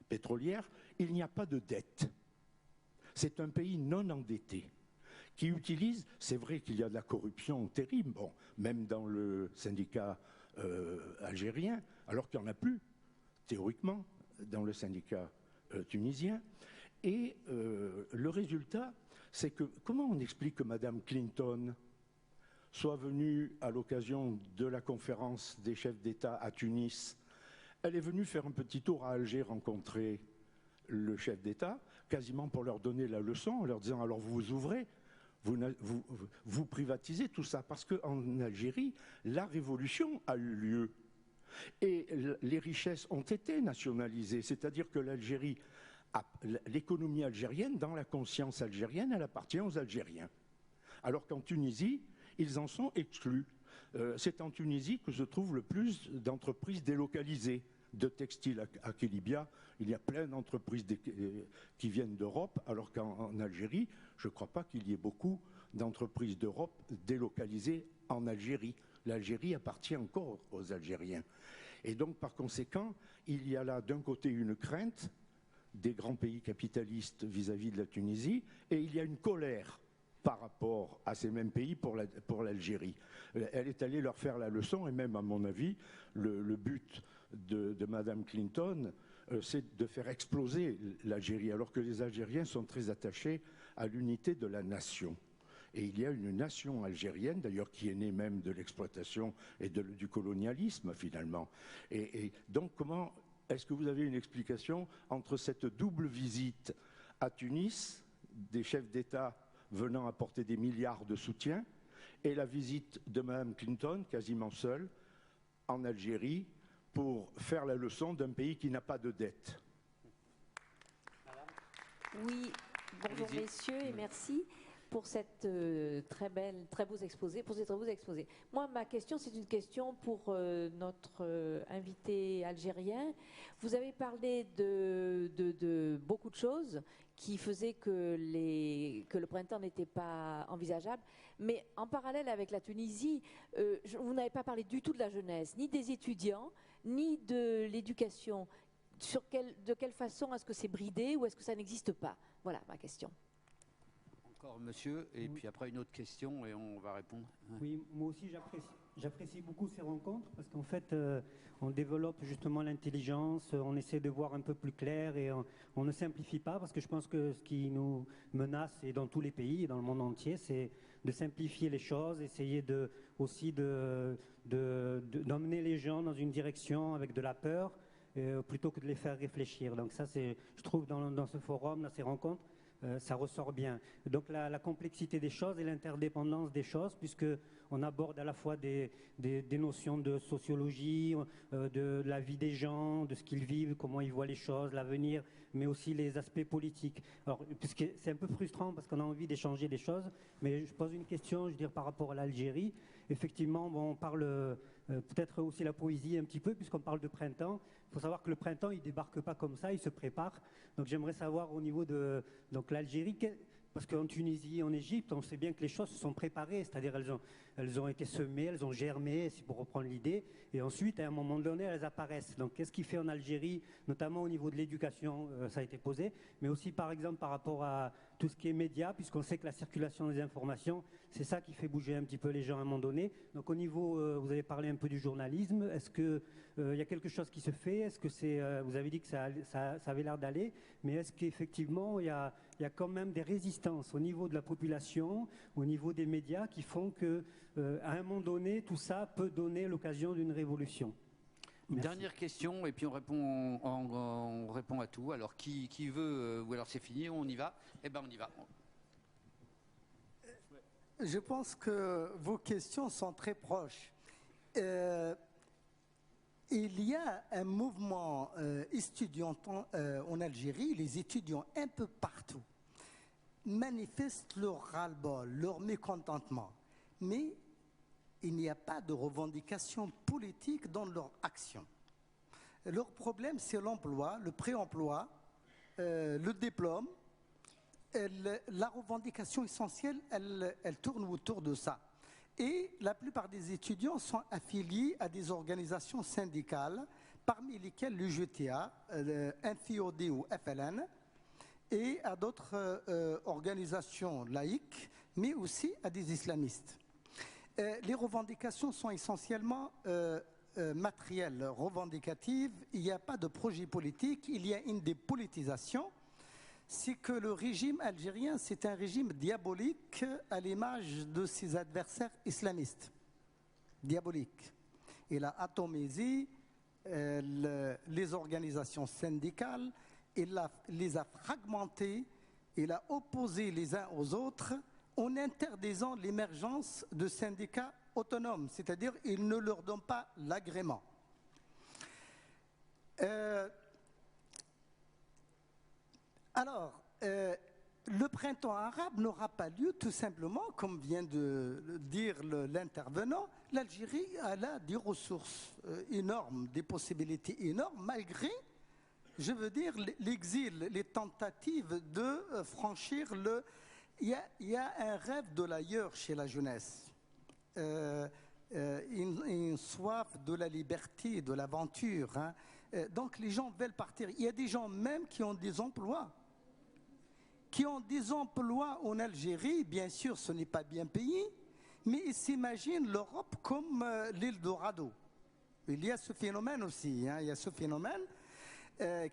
pétrolière, il n'y a pas de dette. C'est un pays non endetté, qui utilise, c'est vrai qu'il y a de la corruption terrible, bon, même dans le syndicat algérien, alors qu'il n'y en a plus, théoriquement, dans le syndicat tunisien. Et le résultat, c'est que, comment on explique que Mme Clinton soit venue à l'occasion de la conférence des chefs d'État à Tunis? Elle est venue faire un petit tour à Alger rencontrer le chef d'État, quasiment pour leur donner la leçon, en leur disant, alors vous vous ouvrez, vous privatisez tout ça, parce qu'en Algérie, la révolution a eu lieu. Et les richesses ont été nationalisées, c'est-à-dire que l'Algérie, l'économie algérienne, dans la conscience algérienne, elle appartient aux Algériens. Alors qu'en Tunisie, ils en sont exclus. C'est en Tunisie que se trouve le plus d'entreprises délocalisées de textiles à Kelibia. Il y a plein d'entreprises qui viennent d'Europe, alors qu'en Algérie, je ne crois pas qu'il y ait beaucoup d'entreprises d'Europe délocalisées en Algérie. L'Algérie appartient encore aux Algériens. Et donc, par conséquent, il y a là d'un côté une crainte des grands pays capitalistes vis-à-vis de la Tunisie, et il y a une colère par rapport à ces mêmes pays pour l'Algérie. Elle est allée leur faire la leçon, et même, à mon avis, le but de Mme Clinton, c'est de faire exploser l'Algérie, alors que les Algériens sont très attachés à l'unité de la nation. Et il y a une nation algérienne, d'ailleurs, qui est née même de l'exploitation et du colonialisme, finalement. Et donc, comment est-ce que vous avez une explication entre cette double visite à Tunis, des chefs d'État venant apporter des milliards de soutien, et la visite de Mme Clinton, quasiment seule, en Algérie, pour faire la leçon d'un pays qui n'a pas de dette? Oui, bonjour messieurs et merci. pour cette très beaux exposés, pour ces très beaux exposés. Moi, ma question, c'est une question pour notre invité algérien. Vous avez parlé de beaucoup de choses qui faisaient que le printemps n'était pas envisageable. Mais en parallèle avec la Tunisie, vous n'avez pas parlé du tout de la jeunesse, ni des étudiants, ni de l'éducation. De quelle façon est-ce que c'est bridé ou est-ce que ça n'existe pas? Voilà ma question. Encore monsieur, et puis après une autre question et on va répondre. Oui, moi aussi j'apprécie beaucoup ces rencontres parce qu'en fait on développe justement l'intelligence, on essaie de voir un peu plus clair et on ne simplifie pas parce que je pense que ce qui nous menace et dans tous les pays et dans le monde entier, c'est de simplifier les choses, essayer aussi d'emmener les gens dans une direction avec de la peur plutôt que de les faire réfléchir. Donc ça, je trouve dans ce forum, dans ces rencontres, ça ressort bien. Donc la complexité des choses et l'interdépendance des choses, puisque on aborde à la fois des notions de sociologie, de la vie des gens, de ce qu'ils vivent, comment ils voient les choses, l'avenir, mais aussi les aspects politiques. Alors, puisque c'est un peu frustrant parce qu'on a envie d'échanger des choses, mais je pose une question, je veux dire, par rapport à l'Algérie. Effectivement, bon, on parle peut-être aussi la poésie un petit peu, puisqu'on parle de printemps. Il faut savoir que le printemps, il ne débarque pas comme ça, il se prépare. Donc j'aimerais savoir au niveau de l'Algérie, parce qu'en Tunisie, en Égypte, on sait bien que les choses se sont préparées, c'est-à-dire elles ont été semées, elles ont germé, c'est pour reprendre l'idée, et ensuite, à un moment donné, elles apparaissent. Donc qu'est-ce qui fait en Algérie, notamment au niveau de l'éducation, ça a été posé, mais aussi par exemple par rapport à tout ce qui est médias, puisqu'on sait que la circulation des informations, c'est ça qui fait bouger un petit peu les gens à un moment donné. Donc au niveau, vous avez parlé un peu du journalisme, est-ce qu'il y a quelque chose qui se fait? Est-ce que vous avez dit que ça avait l'air d'aller, mais est-ce qu'effectivement il y a quand même des résistances au niveau de la population, au niveau des médias qui font que à un moment donné, tout ça peut donner l'occasion d'une révolution? Une dernière question et puis on répond à tout. Alors qui veut ou alors c'est fini, on y va? Eh ben on y va. Je pense que vos questions sont très proches. Il y a un mouvement étudiant en Algérie, les étudiants un peu partout manifestent leur ras-le-bol, leur mécontentement. Mais il n'y a pas de revendication politique dans leur action. Leur problème, c'est l'emploi, le pré-emploi, le diplôme. La revendication essentielle, elle tourne autour de ça. Et la plupart des étudiants sont affiliés à des organisations syndicales, parmi lesquelles l'UGTA, NFIOD ou FLN, et à d'autres organisations laïques, mais aussi à des islamistes. Les revendications sont essentiellement matérielles, revendicatives. Il n'y a pas de projet politique, il y a une dépolitisation. C'est que le régime algérien, c'est un régime diabolique à l'image de ses adversaires islamistes. Diabolique. Il a atomisé les organisations syndicales, il les a fragmentées, il a opposé les uns aux autres en interdisant l'émergence de syndicats autonomes, c'est-à-dire il ne leur donne pas l'agrément. Alors, le printemps arabe n'aura pas lieu tout simplement, comme vient de dire l'intervenant. L'Algérie a là des ressources énormes, des possibilités énormes, malgré, je veux dire, l'exil, les tentatives de franchir le... Il y a un rêve de l'ailleurs chez la jeunesse, une soif de la liberté, de l'aventure. Hein. Donc les gens veulent partir. Il y a des gens même qui ont des emplois. En Algérie, bien sûr, ce n'est pas bien payé, mais ils s'imaginent l'Europe comme l'Eldorado. Il y a ce phénomène aussi, hein, il y a ce phénomène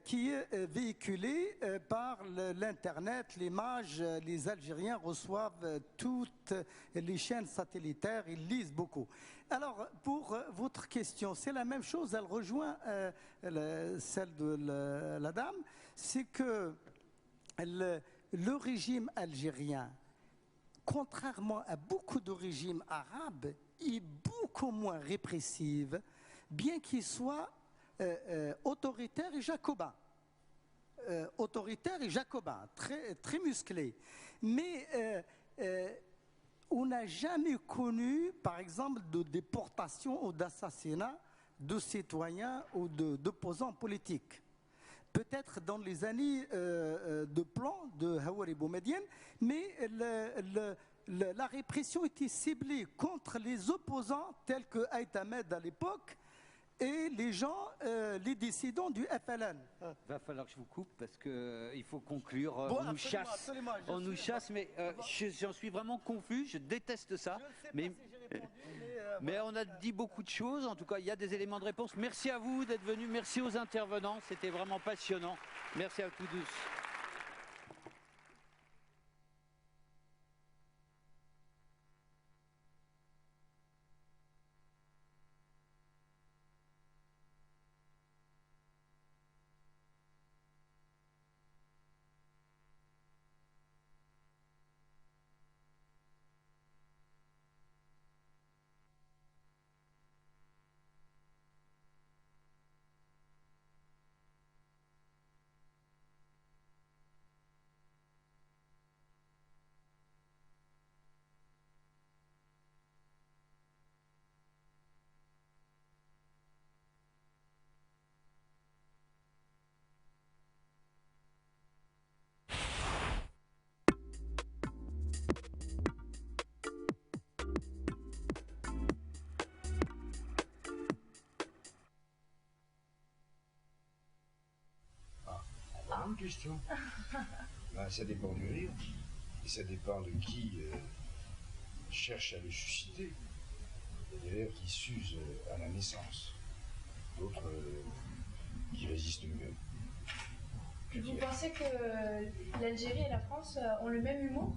qui est véhiculé par l'Internet, l'image. Les Algériens reçoivent toutes les chaînes satellitaires, ils lisent beaucoup. Alors, pour votre question, c'est la même chose, elle rejoint celle de la dame, c'est que le régime algérien, contrairement à beaucoup de régimes arabes, est beaucoup moins répressif, bien qu'il soit autoritaire et jacobin. Autoritaire et jacobin, très musclé. Mais on n'a jamais connu, par exemple, de déportation ou d'assassinat de citoyens ou d'opposants politiques. Peut-être dans les années de plan de Hawari Boumediene, mais la répression était ciblée contre les opposants tels que Aït Ahmed à l'époque et les gens, les dissidents du FLN. Va falloir que je vous coupe parce qu'il faut conclure. Bon, On nous chasse, absolument, on nous chasse, mais j'en suis vraiment confus. Je déteste ça. Mais on a dit beaucoup de choses. En tout cas, il y a des éléments de réponse. Merci à vous d'être venus. Merci aux intervenants. C'était vraiment passionnant. Merci à tous. Une question. Ben, ça dépend du rire, et ça dépend de qui cherche à le susciter. Il y a des rires qui s'usent à la naissance, d'autres qui résistent mieux. Vous pensez que l'Algérie et la France ont le même humour?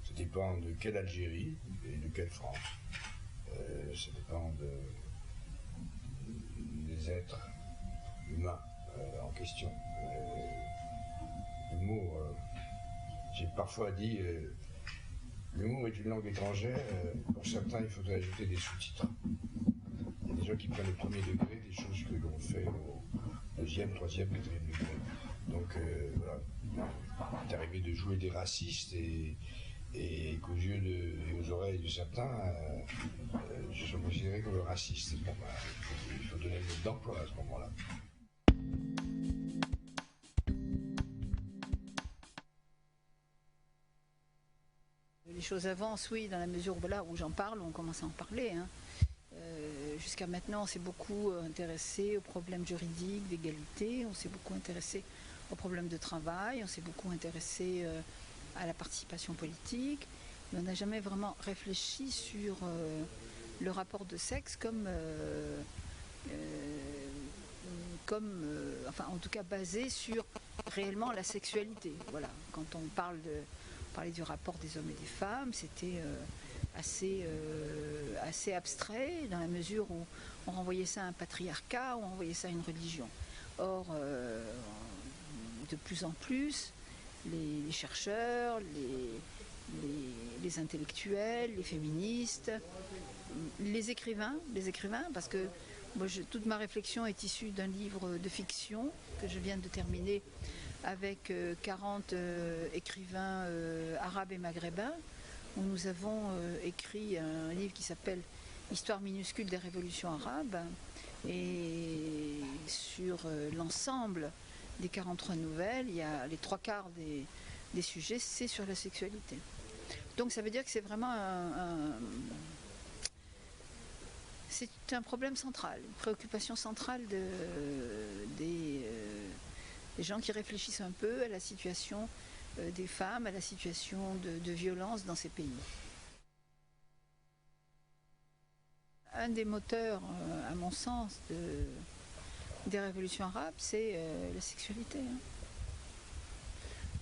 Ça dépend de quelle Algérie et de quelle France. Ça dépend des êtres humain en question. L'humour, j'ai parfois dit, l'humour est une langue étrangère, pour certains il faudrait ajouter des sous-titres. Il y a des gens qui prennent au premier degré des choses que l'on fait au deuxième, troisième, quatrième degré. Donc voilà, il est arrivé de jouer des racistes et qu'aux yeux et aux oreilles de certains, je suis considéré comme raciste. Bon, il faut donner le mode d'emploi à ce moment-là. Les choses avancent, oui, dans la mesure où, là, où j'en parle, on commence à en parler. Hein. Jusqu'à maintenant, on s'est beaucoup intéressé aux problèmes juridiques, d'égalité, on s'est beaucoup intéressé aux problèmes de travail, on s'est beaucoup intéressé à la participation politique, mais on n'a jamais vraiment réfléchi sur le rapport de sexe enfin, en tout cas basé sur réellement la sexualité. Voilà, quand on parlait du rapport des hommes et des femmes, c'était assez abstrait dans la mesure où on renvoyait ça à un patriarcat, ou on renvoyait ça à une religion. Or, de plus en plus, les chercheurs, les intellectuels, les féministes, les écrivains, parce que moi, toute ma réflexion est issue d'un livre de fiction que je viens de terminer avec 40 écrivains arabes et maghrébins, où nous avons écrit un livre qui s'appelle « Histoire minuscule des révolutions arabes », et sur l'ensemble des 43 nouvelles, il y a les 3/4 des sujets, c'est sur la sexualité. Donc ça veut dire que c'est vraiment c'est un problème central, une préoccupation centrale des gens qui réfléchissent un peu à la situation des femmes, à la situation de violence dans ces pays. Un des moteurs, à mon sens, des révolutions arabes, c'est la sexualité. Hein.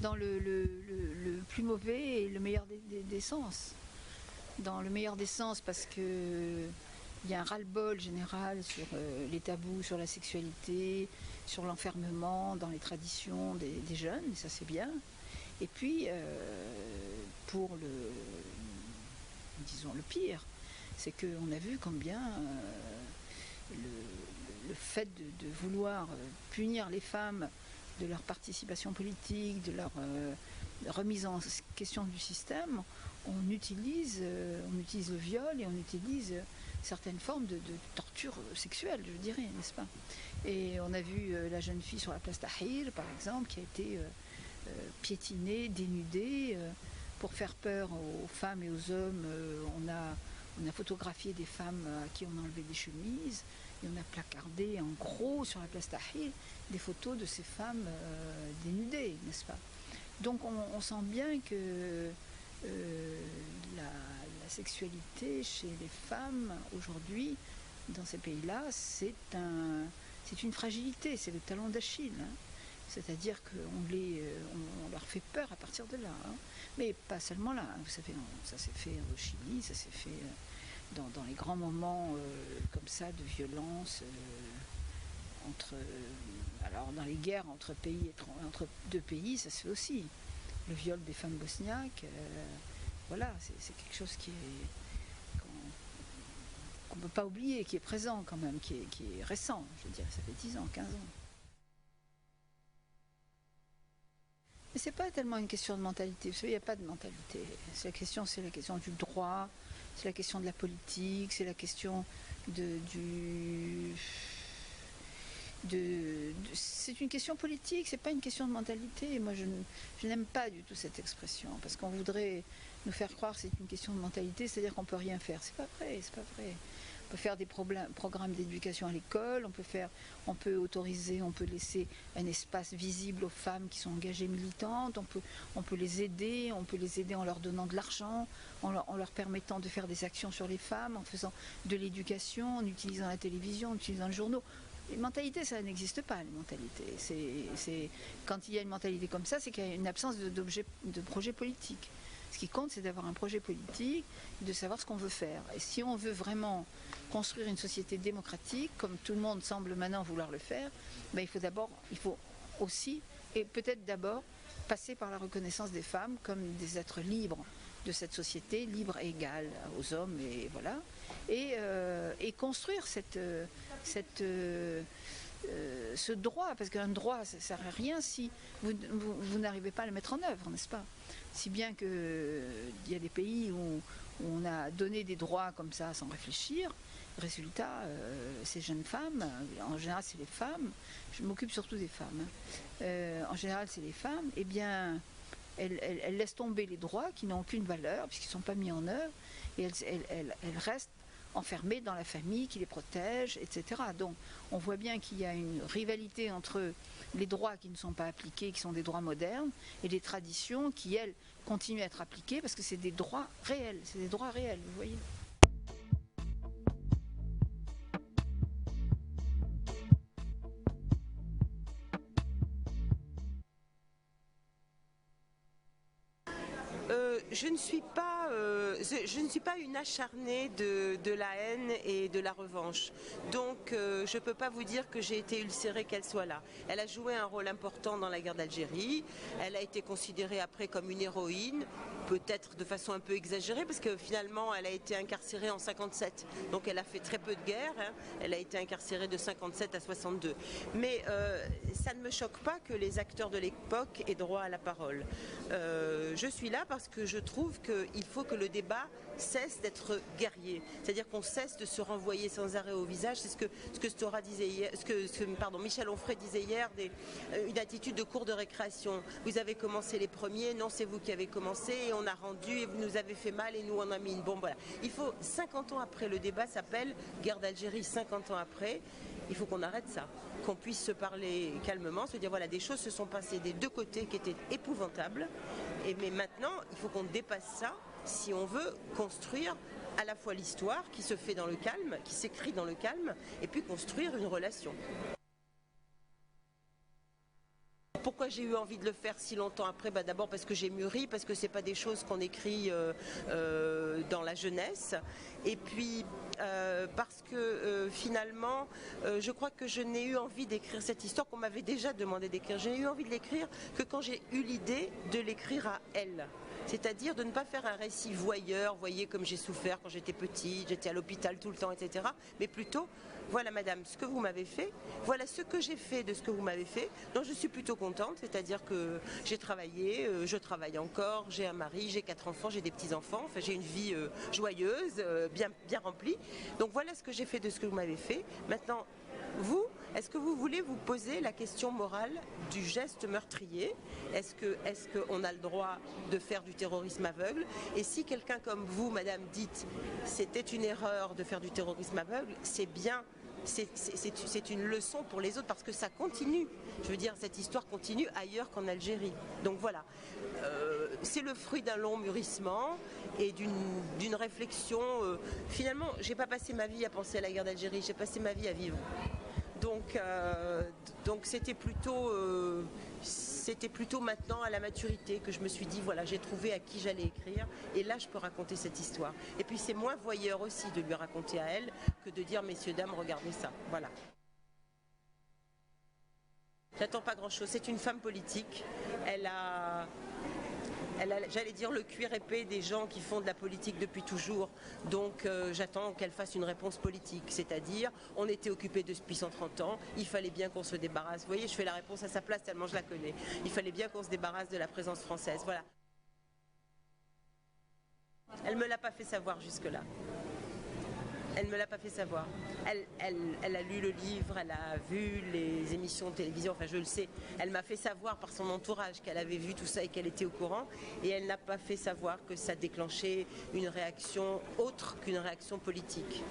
Dans le plus mauvais et le meilleur des sens. Dans le meilleur des sens parce que il y a un ras-le-bol général sur les tabous, sur la sexualité, sur l'enfermement dans les traditions des jeunes, et ça c'est bien. Et puis, pour disons le pire, c'est qu'on a vu combien le fait de vouloir punir les femmes de leur participation politique, de remise en question du système, on utilise le viol et on utilise certaines formes de torture sexuelle, je dirais, n'est-ce pas? Et on a vu la jeune fille sur la place Tahrir, par exemple, qui a été piétinée, dénudée. Pour faire peur aux femmes et aux hommes, on a photographié des femmes à qui on a enlevé des chemises, et on a placardé en gros sur la place Tahrir des photos de ces femmes dénudées, n'est-ce pas? Donc on sent bien que la sexualité chez les femmes aujourd'hui, dans ces pays-là, c'est une fragilité, c'est le talon d'Achille. Hein. C'est-à-dire qu'on leur fait peur à partir de là. Hein. Mais pas seulement là. Vous savez, ça s'est fait au Chili, ça s'est fait dans les grands moments comme ça de violence alors dans les guerres entre deux pays, ça se fait aussi. Le viol des femmes bosniaques, voilà, c'est quelque chose qu'on ne peut pas oublier, qui est présent quand même, qui est récent, je dirais, ça fait 10 ans, 15 ans. Mais c'est pas tellement une question de mentalité, vous savez, il n'y a pas de mentalité. C'est la question du droit, c'est la question de la politique, c'est la question c'est une question politique, c'est pas une question de mentalité. Et moi, je n'aime pas du tout cette expression, parce qu'on voudrait nous faire croire que c'est une question de mentalité, c'est-à-dire qu'on peut rien faire. C'est pas vrai, c'est pas vrai. On peut faire des programmes d'éducation à l'école, on peut autoriser, on peut laisser un espace visible aux femmes qui sont engagées militantes, on peut les aider en leur donnant de l'argent, en leur permettant de faire des actions sur les femmes, en faisant de l'éducation, en utilisant la télévision, en utilisant les journaux. Les mentalités, ça n'existe pas, les mentalités. Quand il y a une mentalité comme ça, c'est qu'il y a une absence de projet politique. Ce qui compte, c'est d'avoir un projet politique, de savoir ce qu'on veut faire. Et si on veut vraiment construire une société démocratique, comme tout le monde semble maintenant vouloir le faire, ben il faut aussi, et peut-être d'abord, passer par la reconnaissance des femmes comme des êtres libres de cette société, libres et égales aux hommes, et voilà, et construire ce droit, parce qu'un droit, ça ne sert à rien si vous n'arrivez pas à le mettre en œuvre, n'est-ce pas? Si bien qu'il y a des pays où on a donné des droits comme ça sans réfléchir. Résultat, ces jeunes femmes, en général c'est les femmes, je m'occupe surtout des femmes, en général c'est les femmes, eh bien elles laissent tomber les droits qui n'ont aucune valeur puisqu'ils ne sont pas mis en œuvre, et elles restent enfermées dans la famille qui les protège, etc. Donc on voit bien qu'il y a une rivalité entre les droits qui ne sont pas appliqués, qui sont des droits modernes, et les traditions qui, elles, continuent à être appliquées parce que c'est des droits réels, vous voyez. Je ne suis pas une acharnée de la haine et de la revanche. Donc je ne peux pas vous dire que j'ai été ulcérée qu'elle soit là. Elle a joué un rôle important dans la guerre d'Algérie. Elle a été considérée après comme une héroïne, peut-être de façon un peu exagérée, parce que finalement elle a été incarcérée en 57. Donc elle a fait très peu de guerre. Hein. Elle a été incarcérée de 57 à 62. Mais ça ne me choque pas que les acteurs de l'époque aient droit à la parole. Je suis là parce que je trouve qu'il faut que le débat cesse d'être guerrier, c'est-à-dire qu'on cesse de se renvoyer sans arrêt au visage. C'est ce que Stora disait hier, Michel Onfray disait hier, une attitude de cour de récréation. Vous avez commencé les premiers, non c'est vous qui avez commencé, et on a rendu, et vous nous avez fait mal, et nous on a mis une bombe. Voilà. Il faut, 50 ans après, le débat s'appelle guerre d'Algérie, 50 ans après. Il faut qu'on arrête ça, qu'on puisse se parler calmement, se dire voilà, des choses se sont passées des deux côtés qui étaient épouvantables, mais maintenant il faut qu'on dépasse ça si on veut construire à la fois l'histoire qui se fait dans le calme, qui s'écrit dans le calme, et puis construire une relation. Pourquoi j'ai eu envie de le faire si longtemps après? D'abord parce que j'ai mûri, parce que c'est pas des choses qu'on écrit dans la jeunesse, et puis parce que finalement je crois que je n'ai eu envie d'écrire cette histoire qu'on m'avait déjà demandé d'écrire. J'ai eu envie de l'écrire que quand j'ai eu l'idée de l'écrire à elle. C'est-à-dire de ne pas faire un récit voyeur, voyez comme j'ai souffert quand j'étais petite, j'étais à l'hôpital tout le temps, etc. Mais plutôt, voilà madame, ce que vous m'avez fait, voilà ce que j'ai fait de ce que vous m'avez fait, dont je suis plutôt contente, c'est-à-dire que j'ai travaillé, je travaille encore, j'ai un mari, j'ai 4 enfants, j'ai des petits-enfants, enfin j'ai une vie joyeuse, bien remplie. Donc voilà ce que j'ai fait de ce que vous m'avez fait. Maintenant, vous, est-ce que vous voulez vous poser la question morale du geste meurtrier? Est-ce qu'on a le droit de faire du terrorisme aveugle? Et si quelqu'un comme vous, madame, dites c'était une erreur de faire du terrorisme aveugle, c'est bien, c'est une leçon pour les autres parce que ça continue. Je veux dire, cette histoire continue ailleurs qu'en Algérie. Donc voilà, c'est le fruit d'un long mûrissement et d'une réflexion. Finalement, j'ai pas passé ma vie à penser à la guerre d'Algérie, j'ai passé ma vie à vivre. Donc c'était plutôt maintenant à la maturité que je me suis dit voilà, j'ai trouvé à qui j'allais écrire et là je peux raconter cette histoire. Et puis c'est moins voyeur aussi de lui raconter à elle que de dire messieurs dames regardez ça. Voilà. J'attends pas grand chose. C'est une femme politique. Elle a, j'allais dire, le cuir épais des gens qui font de la politique depuis toujours. Donc j'attends qu'elle fasse une réponse politique. C'est-à-dire, on était occupé depuis 130 ans, il fallait bien qu'on se débarrasse. Vous voyez, je fais la réponse à sa place tellement je la connais. Il fallait bien qu'on se débarrasse de la présence française. Voilà. Elle ne me l'a pas fait savoir jusque-là. Elle ne me l'a pas fait savoir. Elle a lu le livre, elle a vu les émissions de télévision, enfin je le sais. Elle m'a fait savoir par son entourage qu'elle avait vu tout ça et qu'elle était au courant. Et elle n'a pas fait savoir que ça déclenchait une réaction autre qu'une réaction politique.